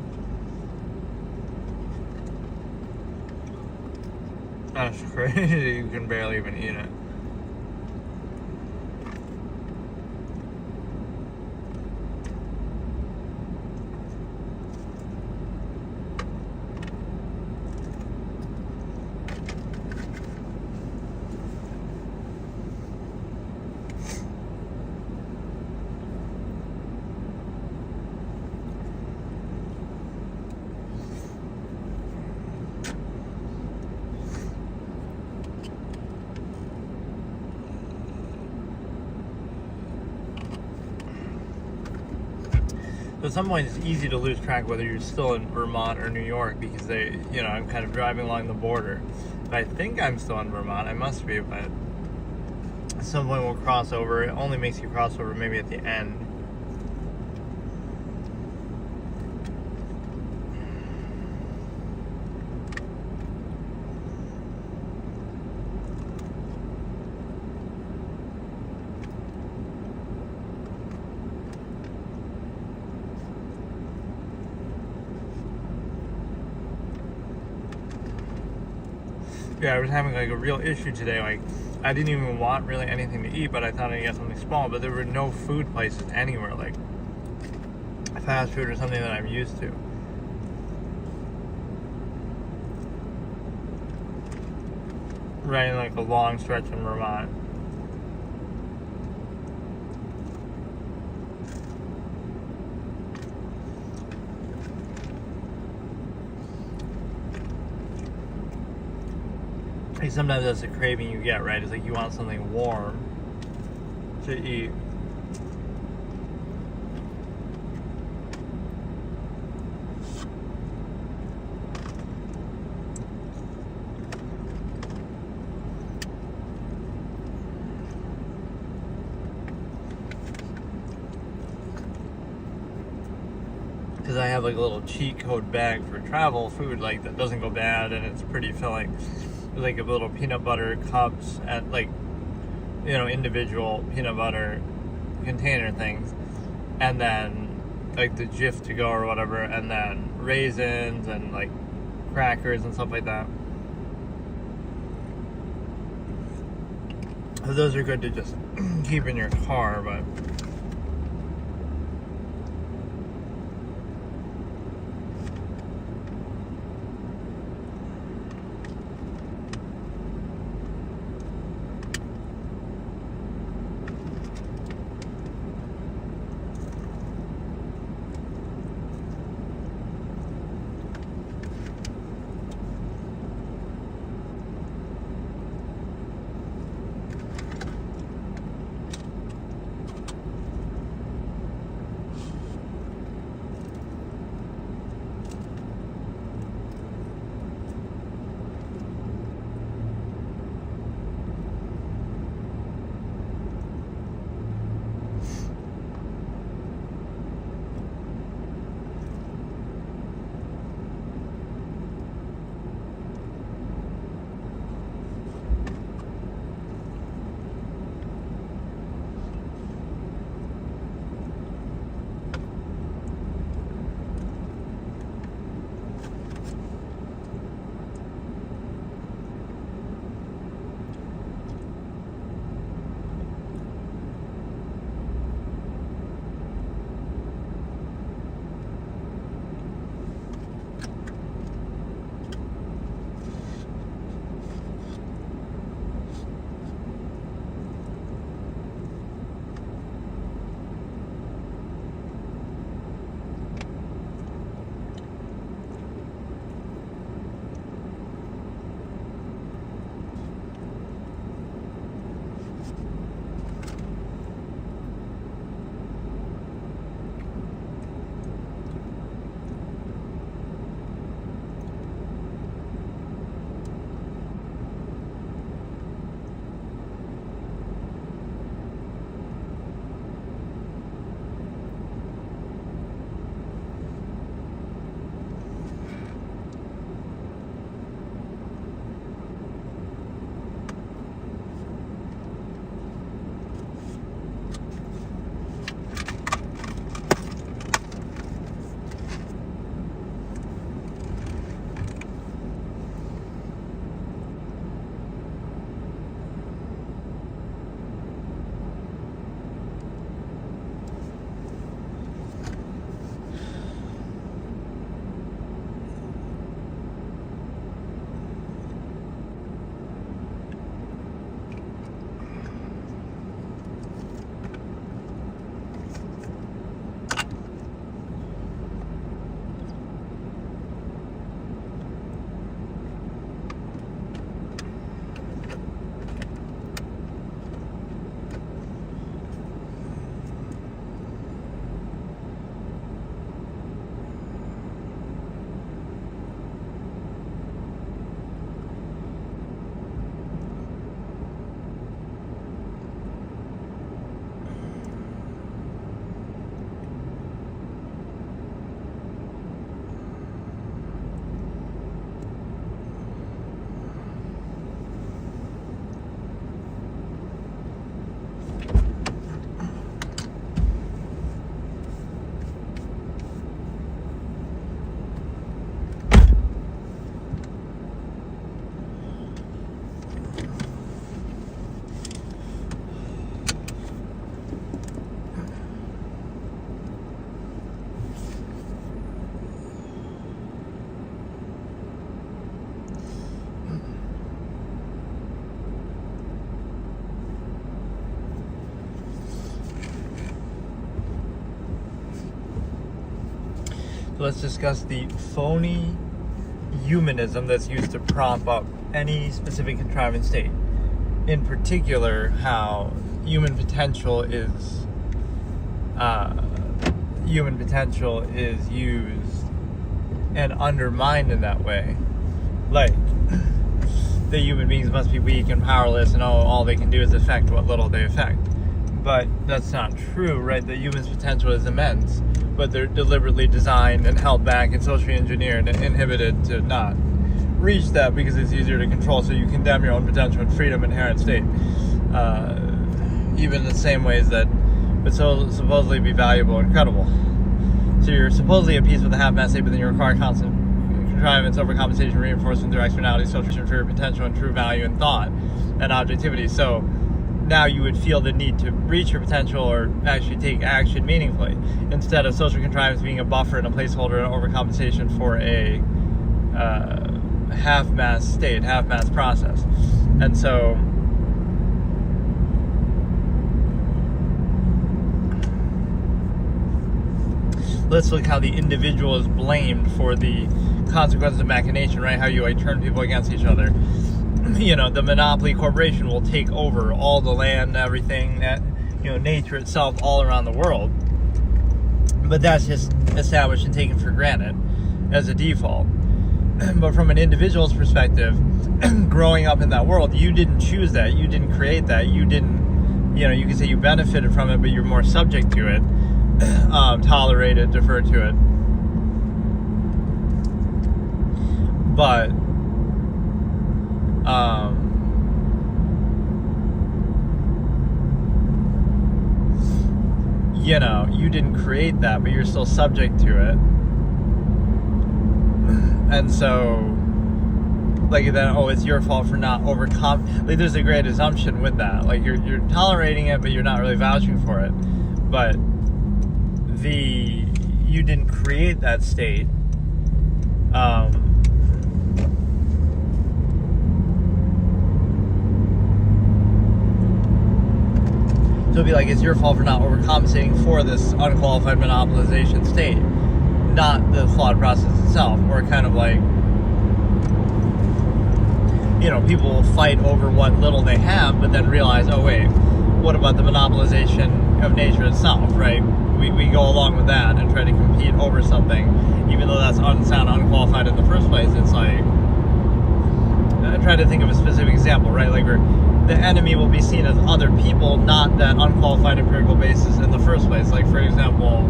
That's crazy. You can barely even eat it. So at some point, it's easy to lose track whether you're still in Vermont or New York because I'm kind of driving along the border. But I think I'm still in Vermont. I must be, but at some point we'll cross over. It only makes you cross over maybe at the end. Yeah, I was having like a real issue today. Like, I didn't even want really anything to eat, but I thought I'd get something small. But there were no food places anywhere, like fast food or something that I'm used to. Right in like a long stretch in Vermont. Sometimes that's a craving you get, right? It's like you want something warm to eat. Because I have like a little cheat code bag for travel food, like that doesn't go bad and it's pretty filling. Like a little peanut butter cups and like, individual peanut butter container things, and then like the Jif to go or whatever, and then raisins and like crackers and stuff like that. So those are good to just keep in your car, but let's discuss the phony humanism that's used to prop up any specific contrivance state. In particular, how human potential is used and undermined in that way. Like, the human beings must be weak and powerless, and all they can do is affect what little they affect. But that's not true, right? The human's potential is immense, but they're deliberately designed and held back and socially engineered and inhibited to not reach that because it's easier to control. So you condemn your own potential and freedom inherent state, even in the same ways that would supposedly be valuable and credible. So you're supposedly at peace with the half-mass state, but then you require constant contrivance, overcompensation, reinforcement through externality, social for your potential and true value and thought and objectivity. So now you would feel the need to reach your potential or actually take action meaningfully, instead of social contrivance being a buffer and a placeholder and overcompensation for a half-mass state, half-mass process. And so let's look how the individual is blamed for the consequences of machination, right? How you turn people against each other. The monopoly corporation will take over all the land, everything, that, nature itself all around the world. But that's just established and taken for granted as a default. But from an individual's perspective, growing up in that world, you didn't choose that. You didn't create that. You didn't, you can say you benefited from it, but you're more subject to it, tolerate it, defer to it. But you didn't create that, but you're still subject to it. And so, it's your fault for not overcome. There's a great assumption with that. You're tolerating it, but you're not really vouching for it. But you didn't create that state. So it'd be it's your fault for not overcompensating for this unqualified monopolization state, not the flawed process itself. Or kind of people will fight over what little they have, but then realize, oh wait, what about the monopolization of nature itself, right? We go along with that and try to compete over something, even though that's unsound, unqualified in the first place. It's I try to think of a specific example, right? Where the enemy will be seen as other people, not that unqualified empirical basis in the first place. For example,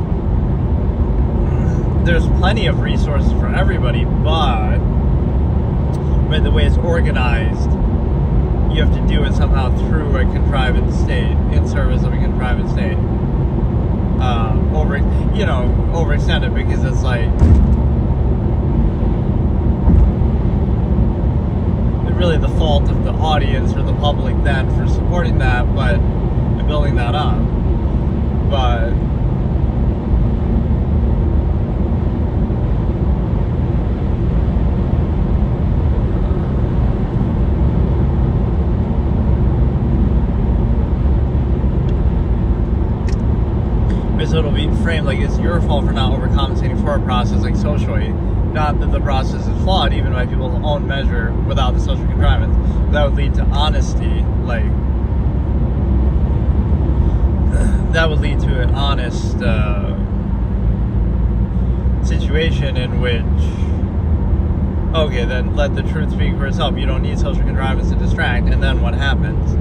there's plenty of resources for everybody, but the way it's organized, you have to do it somehow through a contrivance state, in service of a contrivance state. Overextended, because it's really the fault of the audience or the public then for supporting that, but building that up. But so it'll be framed it's your fault for not overcompensating for a process socially. Not that the process is flawed, even by people's own measure, without the social contrivance. That would lead to honesty, that would lead to an honest situation in which, okay, then let the truth speak for itself. You don't need social contrivance to distract, and then what happens?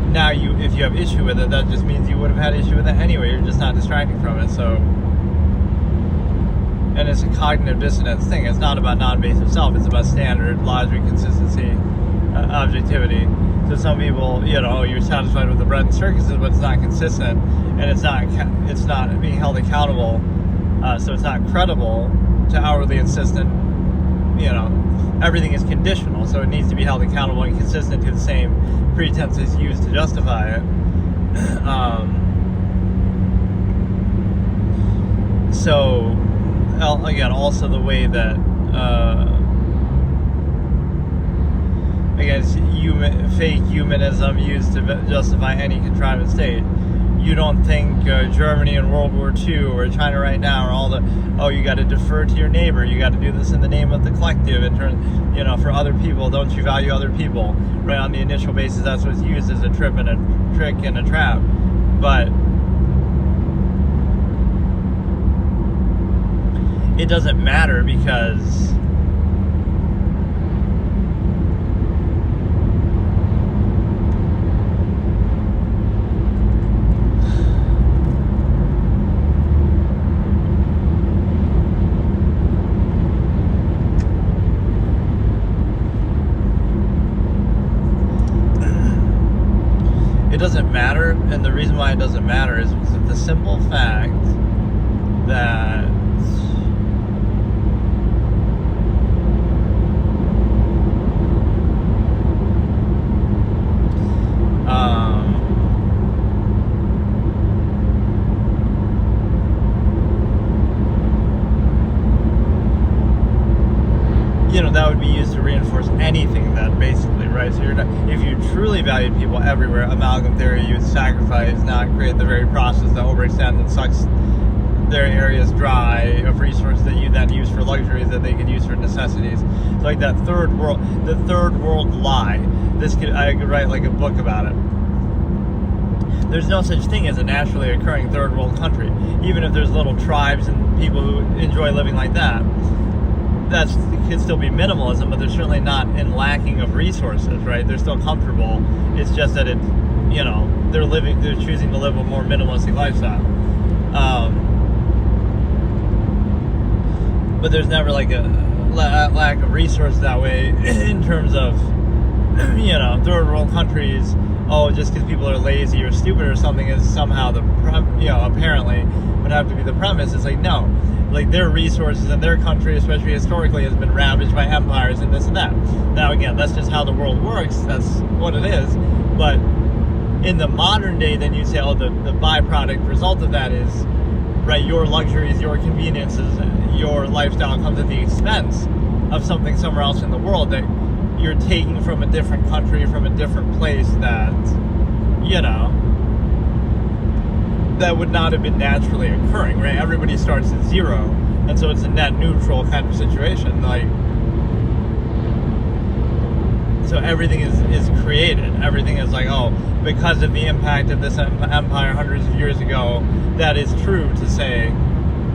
Now if you have issue with it, that just means you would have had issue with it anyway. You're just not distracting from it. So, and it's a cognitive dissonance thing. It's not about non-invasive self. It's about standard logic, consistency, objectivity. So some people, you're satisfied with the bread and circuses, but it's not consistent, and it's not being held accountable. So it's not credible to outwardly insistent. Everything is conditional, so it needs to be held accountable and consistent to the same pretenses used to justify it. So, again, also the way that, fake humanism used to justify any contrivance state. You don't think Germany in World War II or China right now or all the, oh, you got to defer to your neighbor, you got to do this in the name of the collective in terms, for other people, don't you value other people? Right, on the initial basis, that's what's used as a trick and a trap. But it doesn't matter because it doesn't matter, and the reason why it doesn't matter is because of the simple fact that that would be used to reinforce anything that basically, right? So if you truly valued people everywhere, amalgam theory, you would sacrifice, not create the very process that overextends and sucks their areas dry of resources that you then use for luxuries that they could use for necessities. So like the third world lie. I could write like a book about it. There's no such thing as a naturally occurring third world country. Even if there's little tribes and people who enjoy living like that, that could still be minimalism, but they're certainly not in lacking of resources, right? They're still comfortable. It's just that they're choosing to live a more minimalistic lifestyle. But there's never like a lack of resources that way in terms of, third world countries. Oh, just because people are lazy or stupid or something is somehow apparently would have to be the premise. It's like, no. Like their resources in their country, especially historically, has been ravaged by empires and this and that. Now again, that's just how the world works. That's what it is. But in the modern day, then you say, oh, the byproduct result of that is, right, your luxuries, your conveniences, your lifestyle comes at the expense of something somewhere else in the world that you're taking from a different country, from a different place that, that would not have been naturally occurring, right? Everybody starts at zero, and so it's a net neutral kind of situation. Like, so everything is created. Everything is like, oh, because of the impact of this empire hundreds of years ago, that is true to say,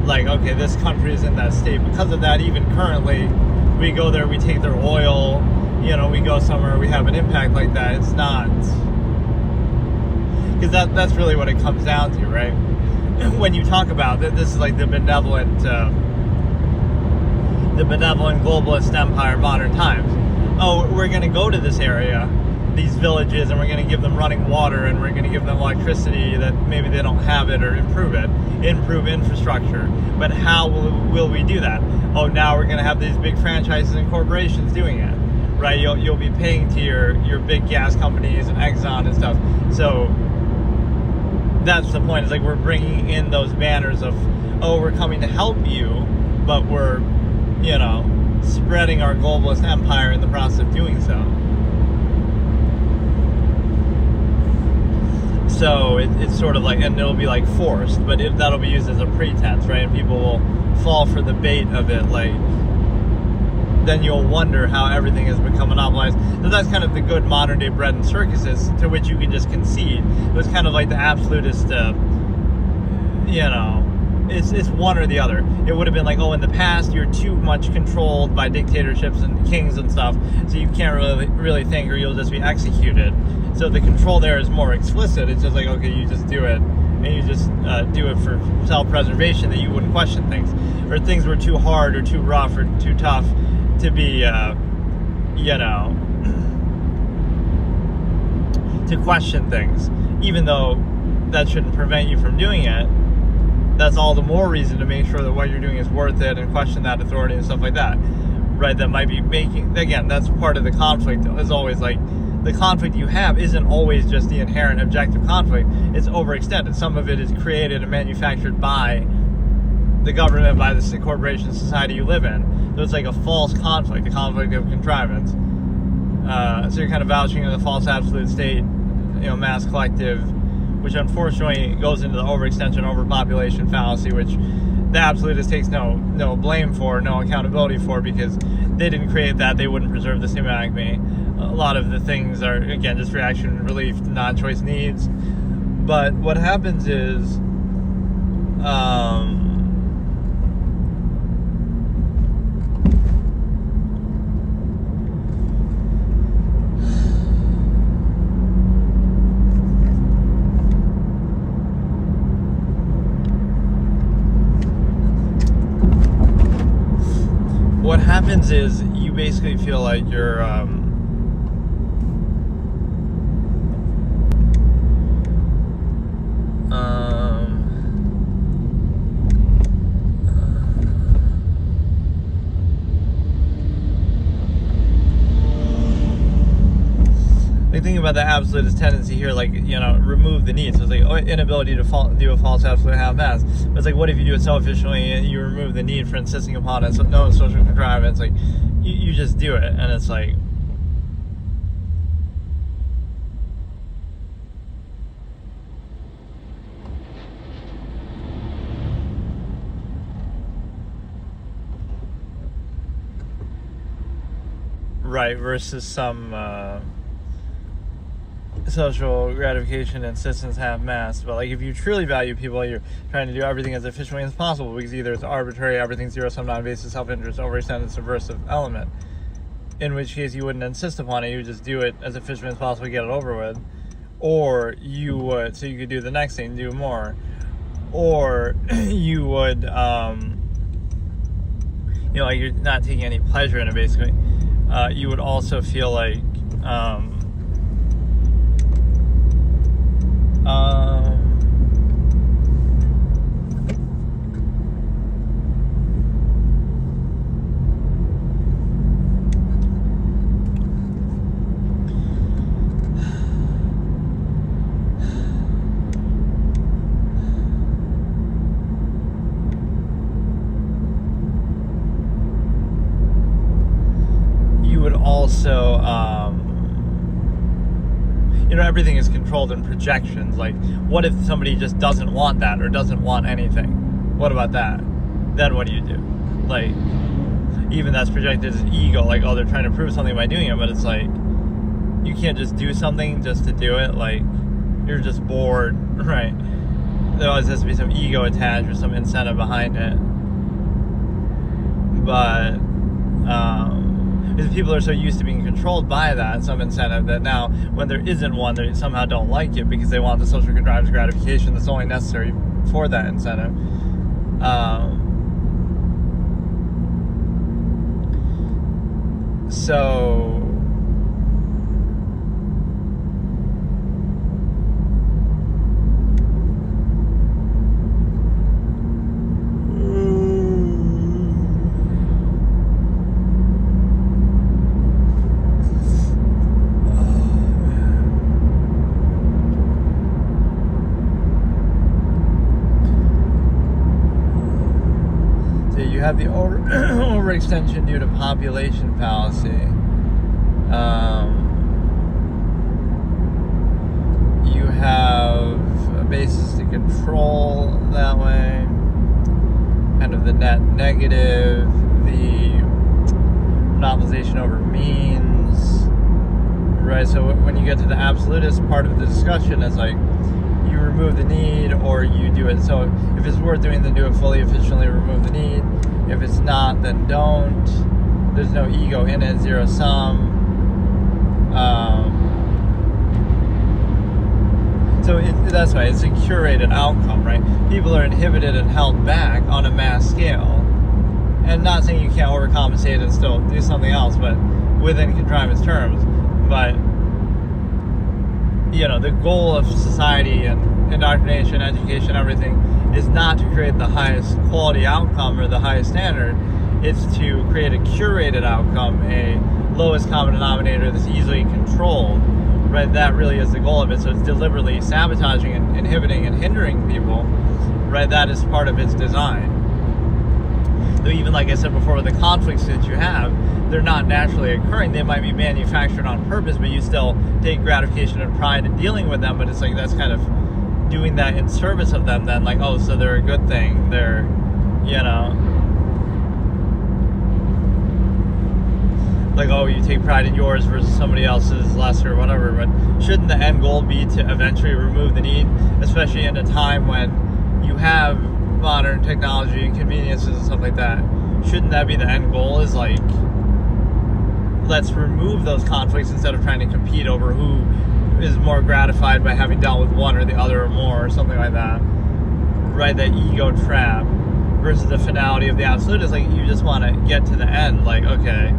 like, okay, this country is in that state. Because of that, even currently, we go there, we take their oil, we go somewhere, we have an impact like that. It's not... Because that's really what it comes down to, right? When you talk about this is like the benevolent globalist empire of modern times. Oh, we're going to go to this area, these villages, and we're going to give them running water, and we're going to give them electricity that maybe they don't have it, or improve infrastructure. But how will we do that? Oh, now we're going to have these big franchises and corporations doing it, right? You'll be paying to your big gas companies and Exxon and stuff. So that's the point. It's like we're bringing in those banners of, oh, we're coming to help you, but we're, spreading our globalist empire in the process of doing so. So it's sort of like, and it'll be like forced, but that'll be used as a pretense, right? And people will fall for the bait of it, like, then you'll wonder how everything has become monopolized. So that's kind of the good modern day bread and circuses to which you can just concede. It was kind of like the absolutist, it's one or the other. It would have been like, oh, in the past you're too much controlled by dictatorships and kings and stuff, so you can't really think, or you'll just be executed. So the control there is more explicit. It's just like, okay, you just do it, and you just do it for self-preservation, that you wouldn't question things. Or things were too hard or too rough or too tough to be, to question things, even though that shouldn't prevent you from doing it. That's all the more reason to make sure that what you're doing is worth it, and question that authority and stuff like that, right? That might be making, again, that's part of the conflict. Is always like, the conflict you have isn't always just the inherent objective conflict. It's overextended. Some of it is created and manufactured by the government, by the corporation society you live in. So it's like a false conflict, a conflict of contrivance. So you're kind of vouching in the false absolute state, mass collective, which unfortunately goes into the overextension, overpopulation fallacy, which the absolutist takes no blame for, no accountability for, because they didn't create that. They wouldn't preserve the stigma. A lot of the things are, again, just reaction, relief, non-choice needs. But what happens is, what happens is you basically feel like you're thinking about the absolutist tendency here, remove the need. So it's inability to do a false absolute half-mass. But it's what if you do it so efficiently and you remove the need for insisting upon it? So no social contrivance. You just do it, and it's right, versus some social gratification insistence half-mass. But if you truly value people, you're trying to do everything as efficiently as possible, because either it's arbitrary, everything's zero-sum, non-invasive, self-interest, overextended, subversive element, in which case you wouldn't insist upon it, you would just do it as efficiently as possible, get it over with. Or you would, so you could do the next thing, do more. Or you would you're not taking any pleasure in it, basically. You would also feel you would also everything is controlled in projections. What if somebody just doesn't want that or doesn't want anything? What about that? Then what do you do? Even that's projected as ego, they're trying to prove something by doing it, but it's you can't just do something just to do it. You're just bored, right? There always has to be some ego attached or some incentive behind it. But because people are so used to being controlled by that, some incentive, that now when there isn't one, they somehow don't like it because they want the social contrivance gratification that's only necessary for that incentive. So you have the overextension due to population fallacy. You have a basis to control that way, kind of the net negative, the monopolization over means, right? So when you get to the absolutist part of the discussion, it's you remove the need or you do it. So if it's worth doing, then do it fully, efficiently, remove the need. If it's not, then don't. There's no ego in it, zero sum. So that's why it's a curated outcome, right? People are inhibited and held back on a mass scale. And not saying you can't overcompensate and still do something else, but within contrivance terms. But the goal of society and indoctrination, education, everything is not to create the highest quality outcome or the highest standard. It's to create a curated outcome, a lowest common denominator that's easily controlled, right? That really is the goal of it. So it's deliberately sabotaging and inhibiting and hindering people, right? That is part of its design. Though even like I said before, with the conflicts that you have, they're not naturally occurring. They might be manufactured on purpose, but you still take gratification and pride in dealing with them. But it's like that's kind of doing that in service of them then, like, oh, so they're a good thing. They're, like, oh, you take pride in yours versus somebody else's lesser or whatever. But shouldn't the end goal be to eventually remove the need, especially in a time when you have modern technology and conveniences and stuff like that? Shouldn't that be the end goal, is like, let's remove those conflicts instead of trying to compete over who is more gratified by having dealt with one or the other or more, or something like that, right? That ego trap versus the finality of the absolutist. Like, you just want to get to the end, like, okay,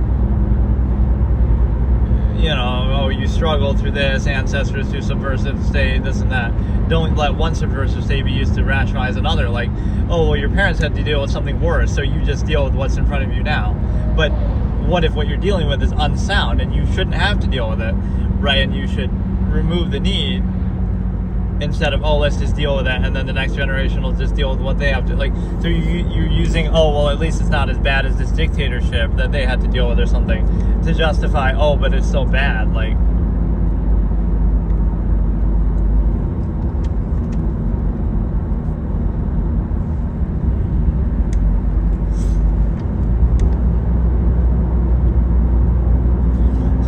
oh, you struggled through this, ancestors through subversive state, this and that. Don't let one subversive state be used to rationalize another. Like, oh, well, your parents had to deal with something worse, so you just deal with what's in front of you now. But what if what you're dealing with is unsound and you shouldn't have to deal with it, right? And you should remove the need instead of, oh, let's just deal with that, and then the next generation will just deal with what they have to, like, so you're using, oh, well, at least it's not as bad as this dictatorship that they had to deal with or something, to justify, oh, but it's so bad, like,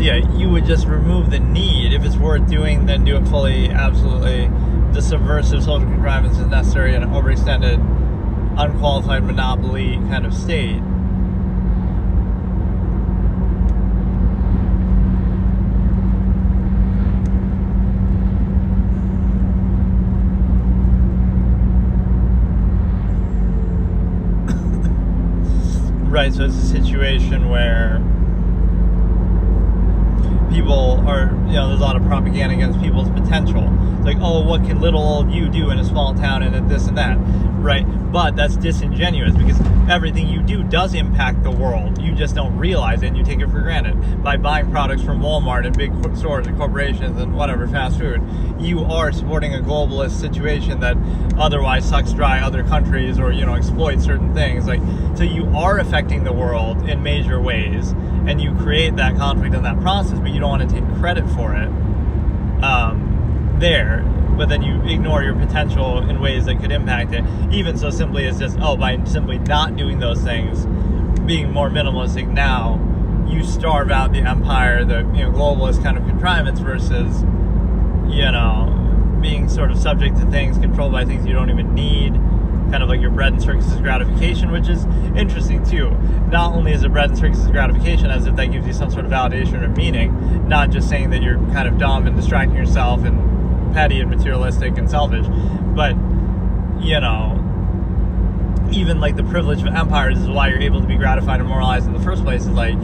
yeah, you would just remove the need. If it's worth doing, then do it fully, absolutely. The subversive social contrivance is necessary in an overextended, unqualified monopoly kind of state. Right, so it's a situation where people are, there's a lot of propaganda against people's potential. It's like, oh, what can little old you do in a small town and this and that, right? But that's disingenuous, because everything you do does impact the world. You just don't realize it and you take it for granted. By buying products from Walmart and big stores and corporations and whatever, fast food, you are supporting a globalist situation that otherwise sucks dry other countries or, exploits certain things. Like, so you are affecting the world in major ways, and you create that conflict in that process, but you don't want to take credit for it but then you ignore your potential in ways that could impact it. Even so simply as just, oh, by simply not doing those things, being more minimalistic now, you starve out the empire, the globalist kind of contrivance versus, being sort of subject to things, controlled by things you don't even need. Kind of like your bread and circuses gratification, which is interesting too. Not only is it bread and circuses gratification, as if that gives you some sort of validation or meaning, not just saying that you're kind of dumb and distracting yourself and petty and materialistic and selfish, but even like the privilege of empires is why you're able to be gratified and moralized in the first place. Is like,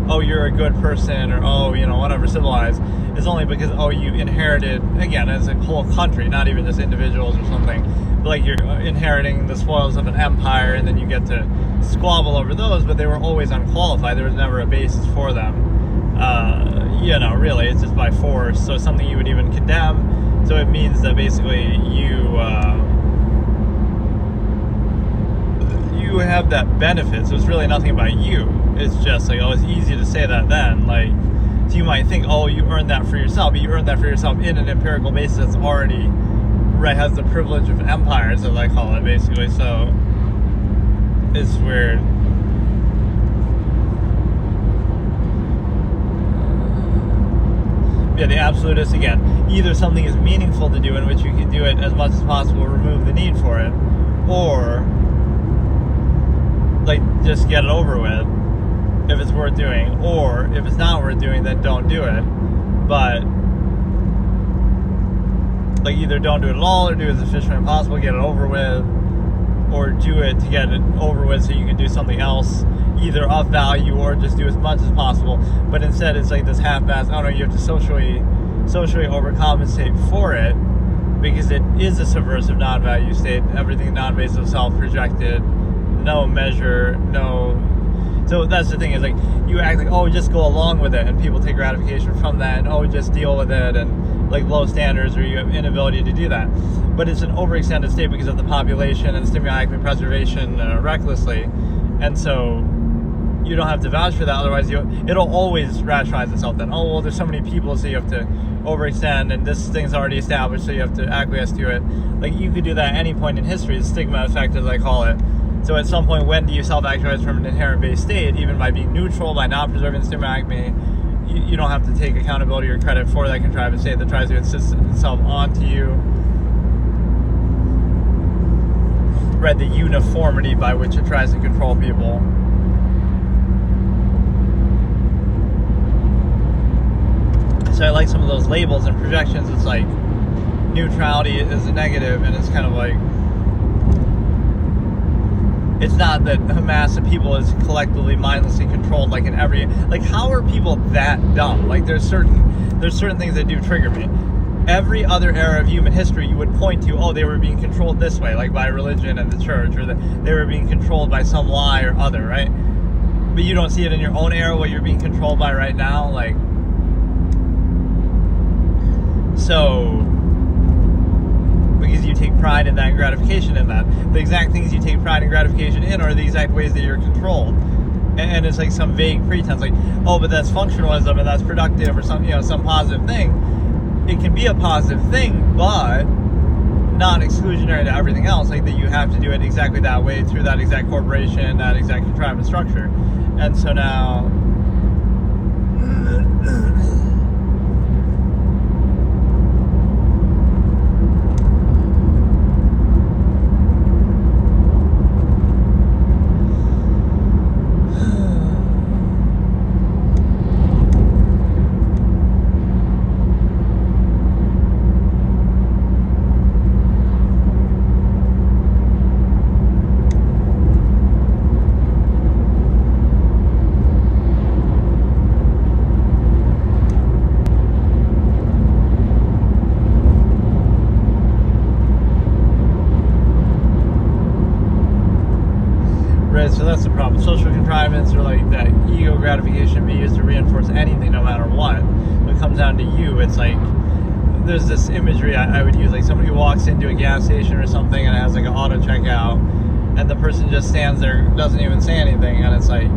oh, you're a good person, or oh, whatever, civilized, is only because, oh, you inherited, again, as a whole country, not even just individuals or something, but like you're inheriting the spoils of an empire, and then you get to squabble over those, but they were always unqualified. There was never a basis for them. Really, it's just by force, so something you would even condemn. So it means that basically you have that benefit, so it's really nothing about you. It's just like, oh, it's easy to say that then, like, so you might think, oh, you earned that for yourself, but you earned that for yourself in an empirical basis that's already, right, has the privilege of empires, as I call it, basically. So it's weird. Yeah, the absolutist, again, either something is meaningful to do in which you can do it as much as possible, remove the need for it, or like just get it over with if it's worth doing, or if it's not worth doing, then don't do it. But like, either don't do it at all, or do it as efficiently as possible, get it over with, or do it to get it over with so you can do something else either of value, or just do as much as possible. But instead it's like this half-assed, you have to socially overcompensate for it, because it is a subversive non-value state. Everything non-based of self-projected, no measure, no. So that's the thing, is like, you act like, oh, just go along with it, and people take gratification from that, and oh, just deal with it, and like low standards, or you have inability to do that. But it's an overextended state because of the population and stimuli preservation recklessly, and so you don't have to vouch for that. Otherwise, it'll always rationalize itself. Then, oh well, there's so many people, so you have to overextend, and this thing's already established, so you have to acquiesce to it. Like, you could do that at any point in history. The stigma effect, as I call it. So at some point, when do you self-actualize from an inherent base state? Even by being neutral, by not preserving the stigma acme, you don't have to take accountability or credit for that contrivance state that tries to insist itself onto you. Right, the uniformity by which it tries to control people. So I like some of those labels and projections. It's like neutrality is a negative, and it's kind of like, it's not that a mass of people is collectively mindlessly controlled, like in every, like, how are people that dumb? Like, there's certain things that do trigger me. Every other era of human history, you would point to, oh, they were being controlled this way, like by religion and the church, or they were being controlled by some lie or other, right? But you don't see it in your own era, what you're being controlled by right now, like. So, because you take pride in that and gratification in that. The exact things you take pride and gratification in are the exact ways that you're controlled. And it's like some vague pretense, like, oh, but that's functionalism and that's productive or some, some positive thing. It can be a positive thing, but not exclusionary to everything else, like that you have to do it exactly that way through that exact corporation, that exact contrivance structure. And so now so that's the problem. Social contrivance, or like that ego gratification, be used to reinforce anything no matter what. When it comes down to you, it's like, there's this imagery I would use, like somebody walks into a gas station or something and it has like an auto checkout, and the person just stands there, doesn't even say anything, and it's like,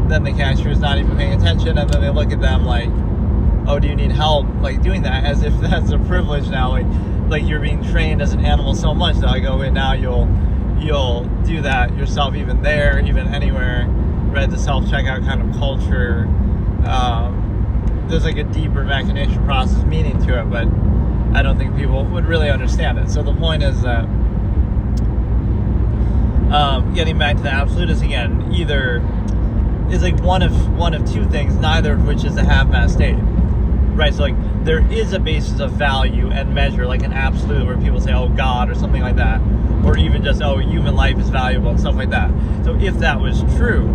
then the cashier's not even paying attention, and then they look at them like, oh, do you need help, like doing that, as if that's a privilege now, like you're being trained as an animal so much that I go in now, you'll do that yourself, even there, even anywhere, right? The self-checkout kind of culture, there's like a deeper machination process meaning to it, but I don't think people would really understand it. So the point is that, getting back to the absolutist again, either is like one of two things, neither of which is a half-mass state, right? So like, there is a basis of value and measure, like an absolute, where people say, oh, God, or something like that, or even just, oh, human life is valuable and stuff like that. So if that was true,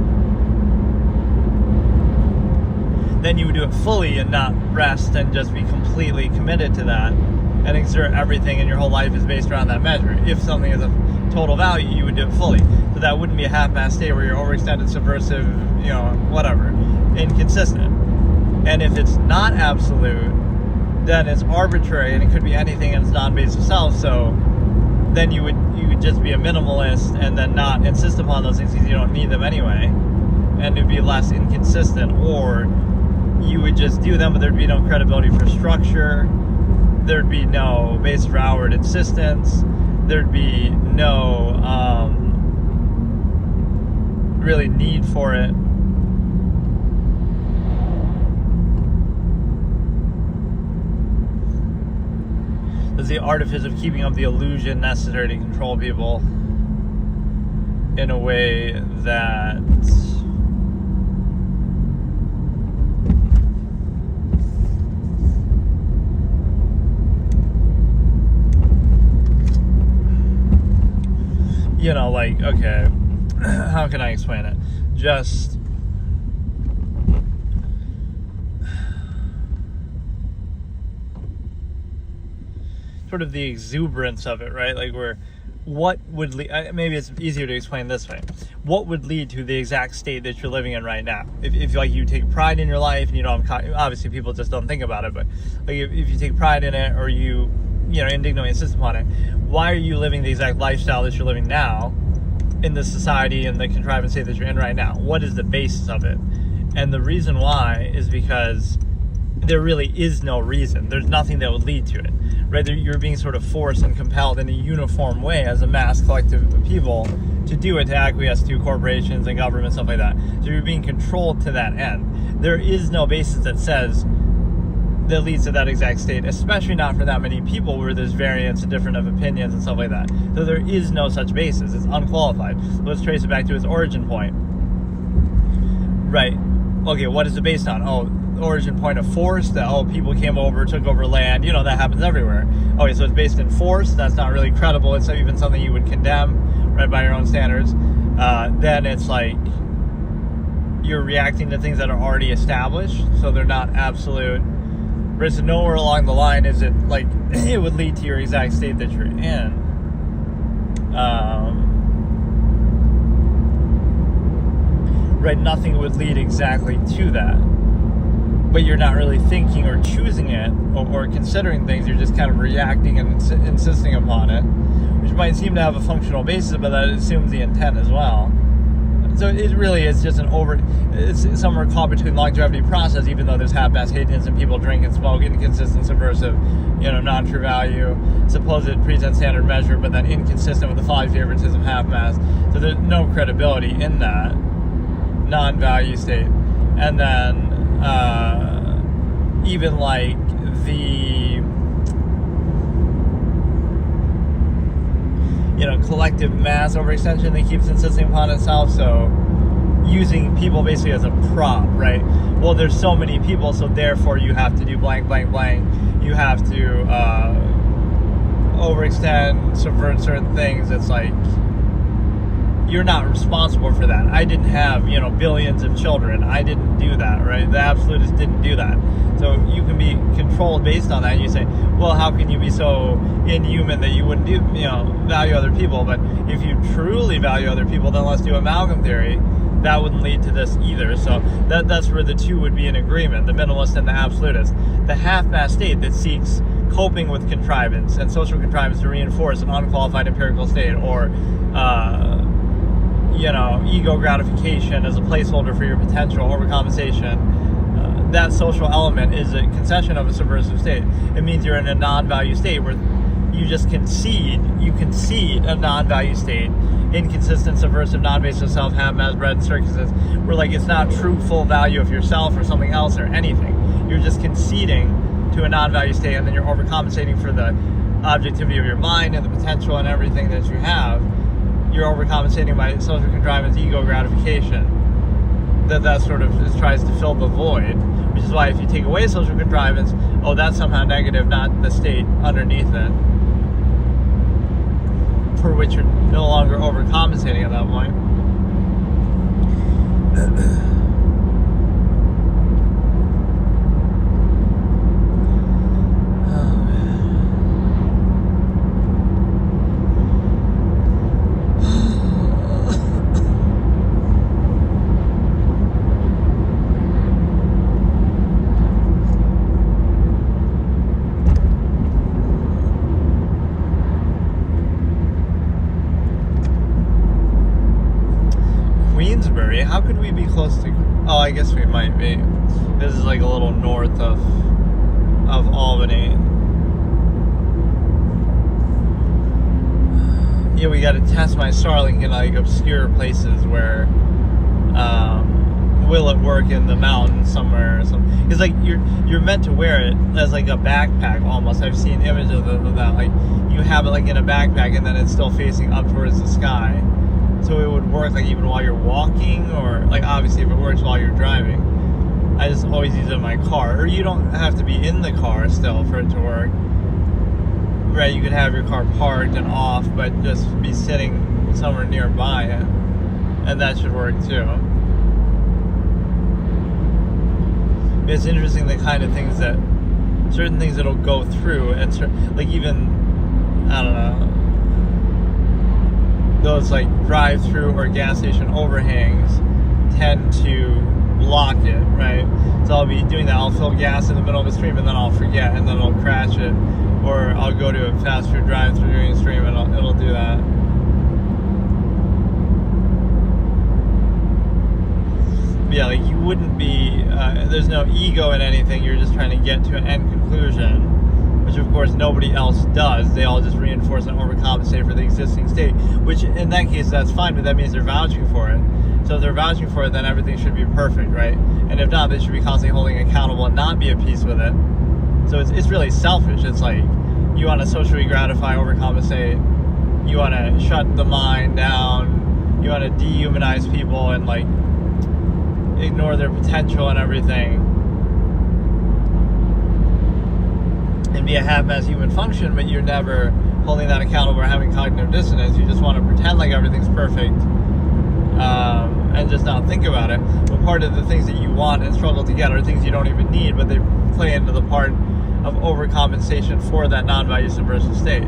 then you would do it fully and not rest and just be completely committed to that and exert everything, and your whole life is based around that measure. If something is of total value, you would do it fully. So that wouldn't be a half-mass state where you're overextended, subversive, whatever, inconsistent. And if it's not absolute, then it's arbitrary, and it could be anything, and it's non-base of self. So then you would just be a minimalist and then not insist upon those things because you don't need them anyway, and it'd be less inconsistent. Or you would just do them, but there'd be no credibility for structure, there'd be no base for outward insistence, there'd be no really need for it. There's the artifice of keeping up the illusion necessary to control people in a way that like, okay, how can I explain it? Just sort of the exuberance of it, right? Like, what would lead, maybe it's easier to explain this way. What would lead to the exact state that you're living in right now? If like you take pride in your life, and obviously people just don't think about it, but like if you take pride in it, or you indignantly insist upon it, why are you living the exact lifestyle that you're living now? in the society and the contrivance state that you're in right now? What is the basis of it? And the reason why is because there really is no reason. There's nothing that would lead to it, right? You're being sort of forced and compelled in a uniform way as a mass collective of people to do it, to acquiesce to corporations and government, stuff like that. So you're being controlled to that end. There is no basis that says that leads to that exact state, especially not for that many people where there's variance and different of opinions and stuff like that. So there is no such basis. It's unqualified. Let's trace it back to its origin point. Right. Okay, what is it based on? Oh, the origin point of force, that, people came over, took over land, that happens everywhere. Okay, so it's based in force. That's not really credible. It's even something you would condemn, right, by your own standards. Then it's like you're reacting to things that are already established, so they're not absolute. But so nowhere along the line is it like it would lead to your exact state that you're in. Right, nothing would lead exactly to that. But you're not really thinking or choosing it or considering things. You're just kind of reacting and insisting upon it, which might seem to have a functional basis, but that assumes the intent as well. So it really is just it's somewhere caught between longevity process, even though there's half-assed hedonism, people drink and smoke, inconsistent, subversive, non-true value, supposed present standard measure, but then inconsistent with the folly favoritism half-mass. So there's no credibility in that non-value state. And then even like the collective mass overextension that keeps insisting upon itself, so using people basically as a prop, right? Well, there's so many people, so therefore you have to do blank, blank, blank. You have to overextend, subvert certain things. It's like you're not responsible for that. I didn't have, billions of children. I didn't do that, right? The absolutists didn't do that. So you can be controlled based on that. And you say, well, how can you be so inhuman that you wouldn't do, value other people? But if you truly value other people, then let's do amalgam theory. That wouldn't lead to this either. So that's where the two would be in agreement, the minimalist and the absolutist. The half-mass state that seeks coping with contrivance and social contrivance to reinforce an unqualified empirical state, or ego gratification as a placeholder for your potential overcompensation. That social element is a concession of a subversive state. It means you're in a non-value state where you just concede a non-value state, inconsistent, subversive, non-based self, half-mass, bred in circuses, where like it's not true full value of yourself or something else or anything. You're just conceding to a non-value state, and then you're overcompensating for the objectivity of your mind and the potential and everything that you have. You're overcompensating by social contrivance, ego gratification. That sort of tries to fill the void, which is why if you take away social contrivance, that's somehow negative, not the state underneath it, for which you're no longer overcompensating at that point. How could we be close to... Oh, I guess we might be. This is like a little north of Albany. Yeah, we got to test my Starlink in like obscure places where will it work in the mountains somewhere or something. Because like you're meant to wear it as like a backpack almost. I've seen images of that. Like you have it like in a backpack and then it's still facing up towards the sky. So it would work like even while you're walking, or like obviously if it works while you're driving. I just always use it in my car. Or you don't have to be in the car still for it to work. Right, you could have your car parked and off, but just be sitting somewhere nearby it. And that should work too. It's interesting the kind of things that, certain things that'll go through, and like even, I don't know, those like drive-through or gas station overhangs tend to block it, right? So I'll be doing that. I'll fill gas in the middle of a stream and then I'll forget and then I'll crash it. Or I'll go to a fast food drive-through during a stream and it'll do that. yeah, like you wouldn't be, there's no ego in anything, you're just trying to get to an end conclusion, which of course nobody else does. They all just reinforce and overcompensate for the existing state, which in that case that's fine, but that means they're vouching for it. So if they're vouching for it, then everything should be perfect, right? And if not, they should be constantly holding accountable and not be at peace with it. So it's really selfish. It's like you want to socially gratify, overcompensate, you want to shut the mind down, you want to dehumanize people and like ignore their potential and everything, and be a half-assed human function, but you're never holding that accountable or having cognitive dissonance. You just want to pretend like everything's perfect, and just not think about it. But part of the things that you want and struggle to get are things you don't even need, but they play into the part of overcompensation for that non-value subversive state,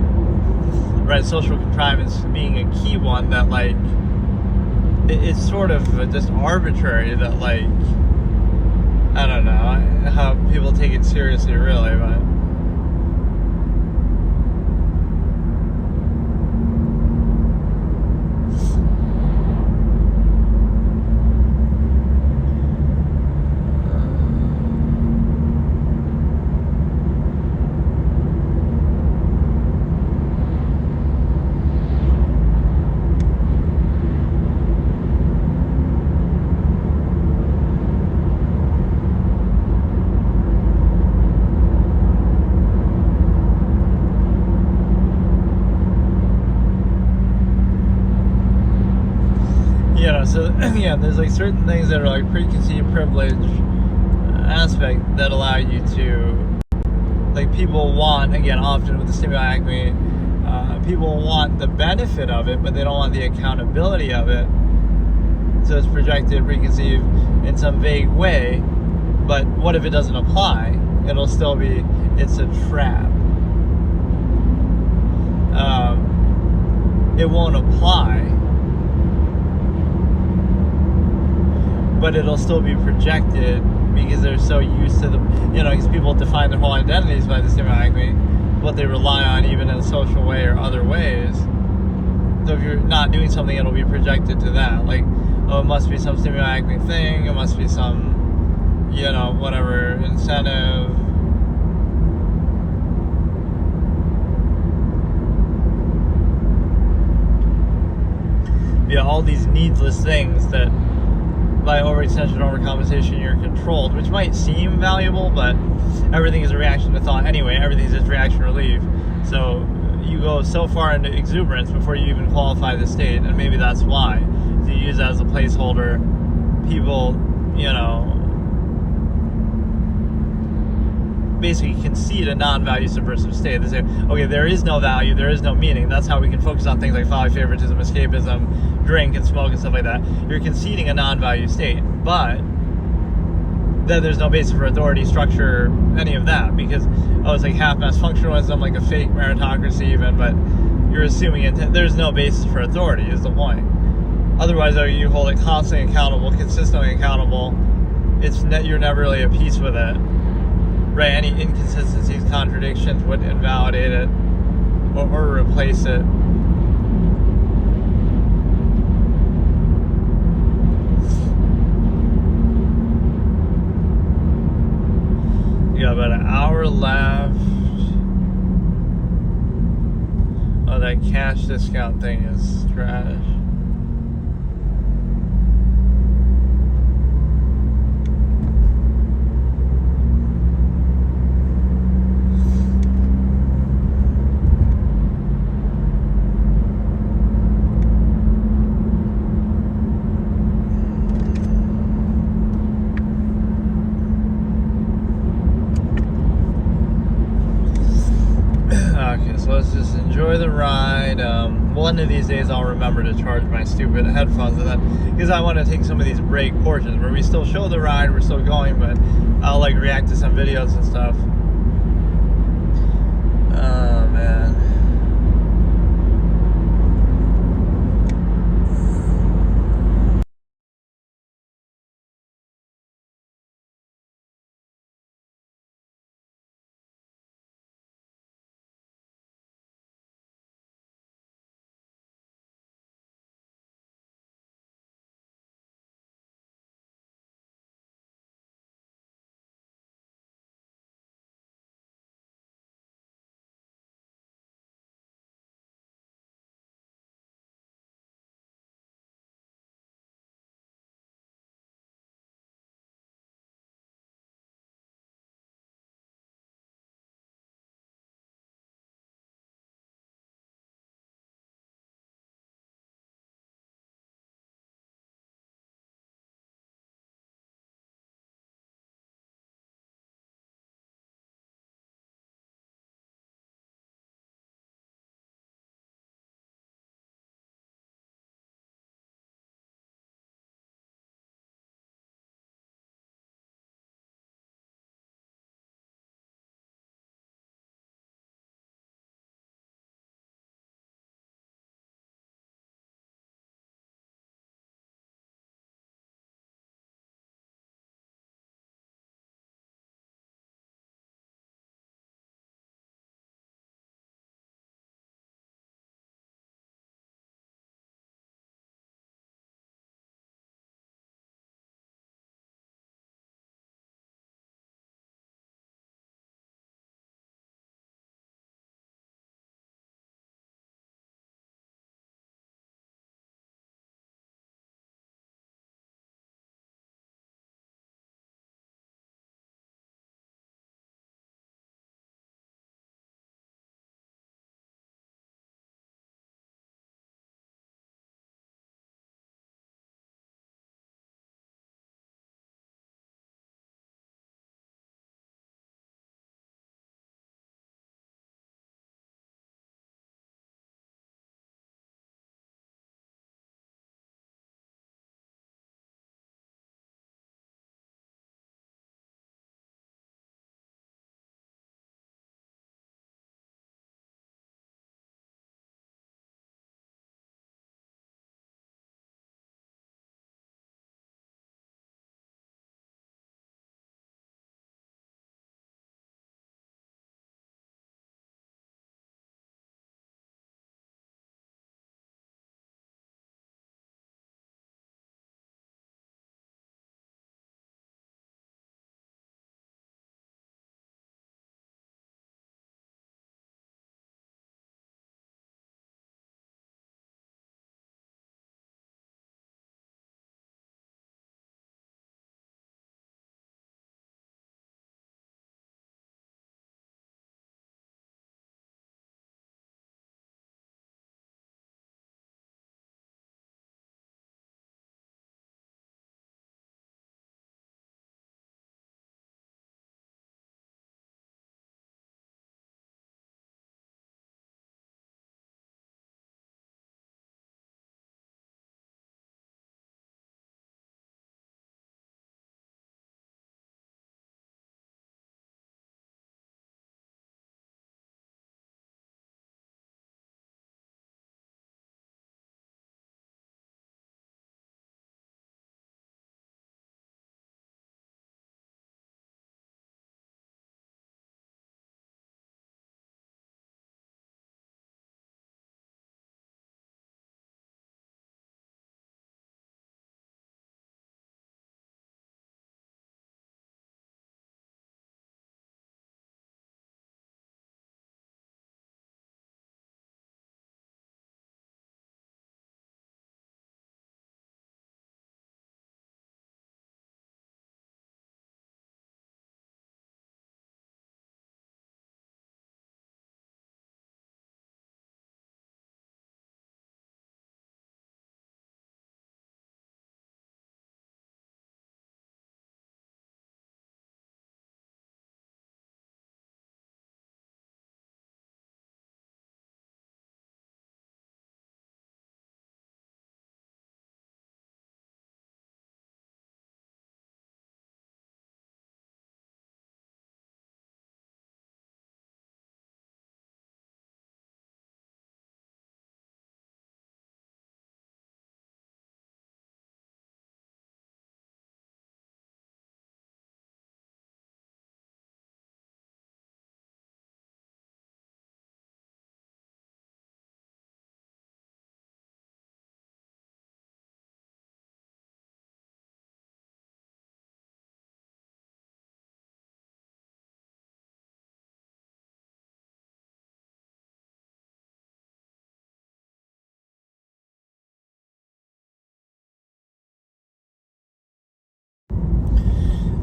right? Social contrivance being a key one that, like, it's sort of just arbitrary that, like, I don't know how people take it seriously, really, but so yeah, there's like certain things that are like preconceived privilege aspect that allow you to, like, people want, again, often with the stimuli acme, people want the benefit of it, but they don't want the accountability of it. So it's projected, preconceived in some vague way, but what if it doesn't apply? It'll still be, it's a trap. It won't apply, but it'll still be projected because they're so used to the, because people define their whole identities by the stimuli acme, what they rely on even in a social way or other ways. So if you're not doing something, it'll be projected to that. Like, oh, it must be some stimuli acme thing, it must be some, whatever, incentive. Yeah, all these needless things that by overextension, overcompensation, you're controlled, which might seem valuable, but everything is a reaction to thought anyway. Everything's just reaction relief. So you go so far into exuberance before you even qualify the state, and maybe that's why. So you use that as a placeholder. People, basically concede a non-value subversive state. They say, okay, there is no value, there is no meaning. That's how we can focus on things like folly, favoritism, escapism, drink and smoke and stuff like that. You're conceding a non-value state, but then there's no basis for authority, structure, any of that, because it's like half-mass functionalism, like a fake meritocracy even, but you're assuming there's no basis for authority is the point. Otherwise, though, you hold it constantly accountable, consistently accountable. You're never really at peace with it. Right, any inconsistencies, contradictions would invalidate it or replace it. You got about an hour left. Oh, that cash discount thing is trash. Let's just enjoy the ride. One of these days I'll remember to charge my stupid headphones, and then because I want to take some of these break portions where we still show the ride, we're still going, but I'll like react to some videos and stuff. Oh man.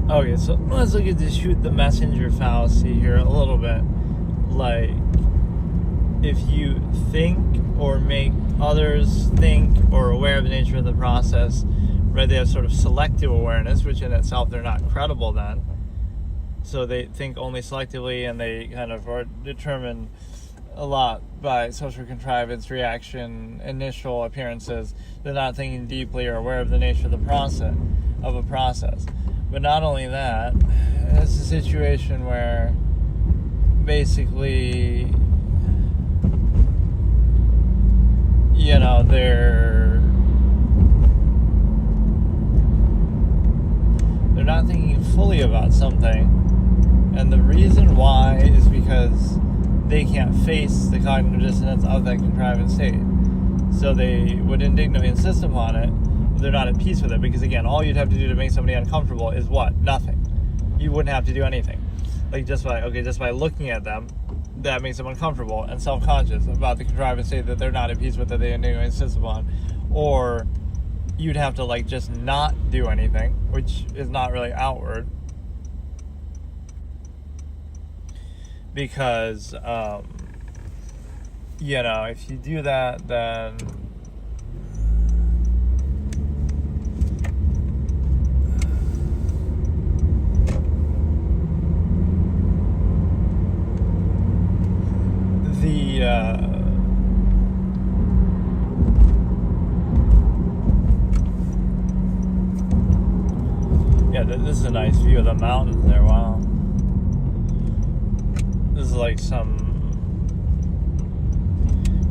Okay, so let's look at the shoot the messenger fallacy here a little bit. Like, if you think or make others think or aware of the nature of the process, right, they have sort of selective awareness, which in itself they're not credible then. So they think only selectively, and they kind of are determined a lot by social contrivance, reaction, initial appearances. They're not thinking deeply or aware of the nature of the process, of a process. But not only that, it's a situation where basically, you know, they're not thinking fully about something. And the reason why is because they can't face the cognitive dissonance of that contrivance state. So they would indignantly insist upon it, but they're not at peace with it. Because again, all you'd have to do to make somebody uncomfortable is what? Nothing. You wouldn't have to do anything. Like just by looking at them, that makes them uncomfortable and self-conscious about the contrivance state that they're not at peace with, that they indignantly insist upon. Or you'd have to like just not do anything, which is not really outward. Because, you know, if you do that, then this is a nice view of the mountains there. Wow. This is like some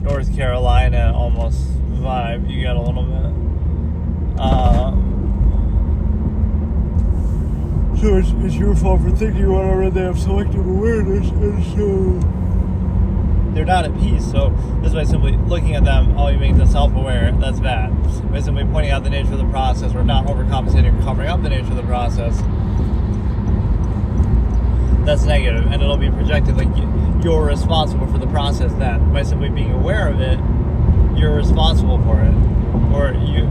North Carolina almost vibe you get a little bit. So it's your fault for thinking whatever, they have selective awareness, and so they're not at peace. So just by simply looking at them, all you make them self-aware, that's bad. By simply pointing out the nature of the process, or not overcompensating or covering up the nature of the process, that's negative, and it'll be projected like you're responsible for the process. Then by simply being aware of it, you're responsible for it. Or you,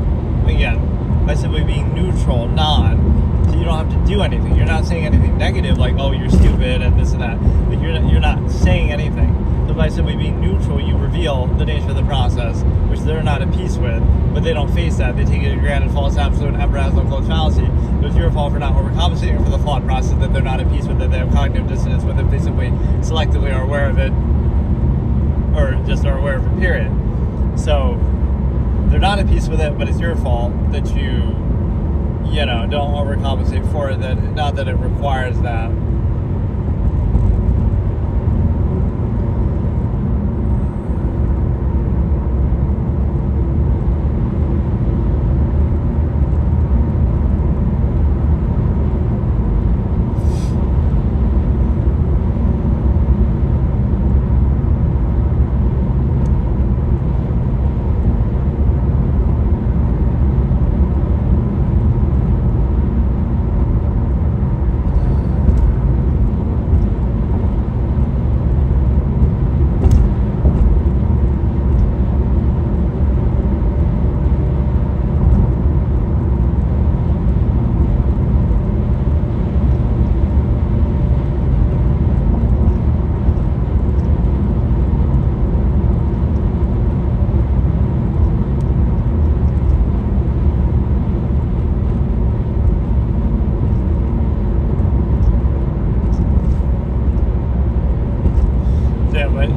again, by simply being neutral, so you don't have to do anything. You're not saying anything negative like, oh, you're stupid and this and that. Like you're not saying anything. So by simply being neutral, you reveal the nature of the process, which they're not at peace with, but they don't face that. They take it for granted, false absolute, emperor has no closed fallacy. It was your fault for not overcompensating for the flawed process that they're not at peace with, that they have cognitive dissonance with, if they simply selectively are aware of it, or just are aware of it, period. So they're not at peace with it, but it's your fault that you don't overcompensate for it, that not that it requires that.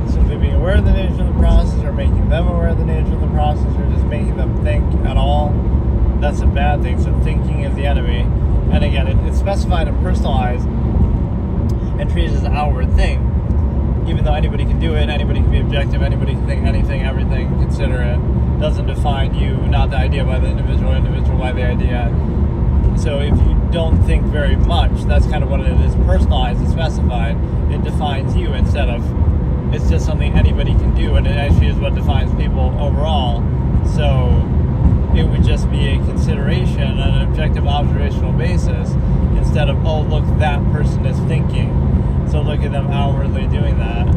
Simply being aware of the nature of the process, or making them aware of the nature of the process, or just making them think at all, that's a bad thing. So thinking is the enemy. And again, it's specified and personalized and treated as an outward thing. Even though anybody can do it, anybody can be objective, anybody can think anything, everything, consider it. Doesn't define you, not the idea by the individual by the idea. So if you don't think very much, that's kind of what it is. Personalized and specified. It defines you instead of it's just something anybody can do, and it actually is what defines people overall. So it would just be a consideration on an objective observational basis instead of, oh, look, that person is thinking, so look at them outwardly doing that.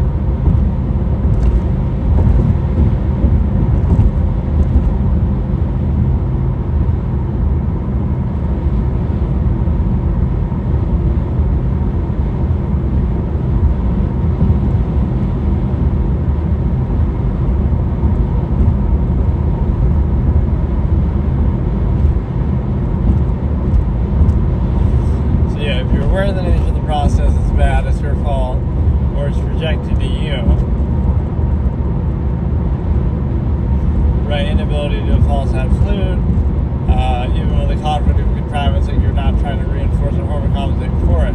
for the process is bad, it's your fault, or it's projected to you. Right? Inability to do a false absolute, even with the conflict of contrivance, like you're not trying to reinforce or overcompensate for it.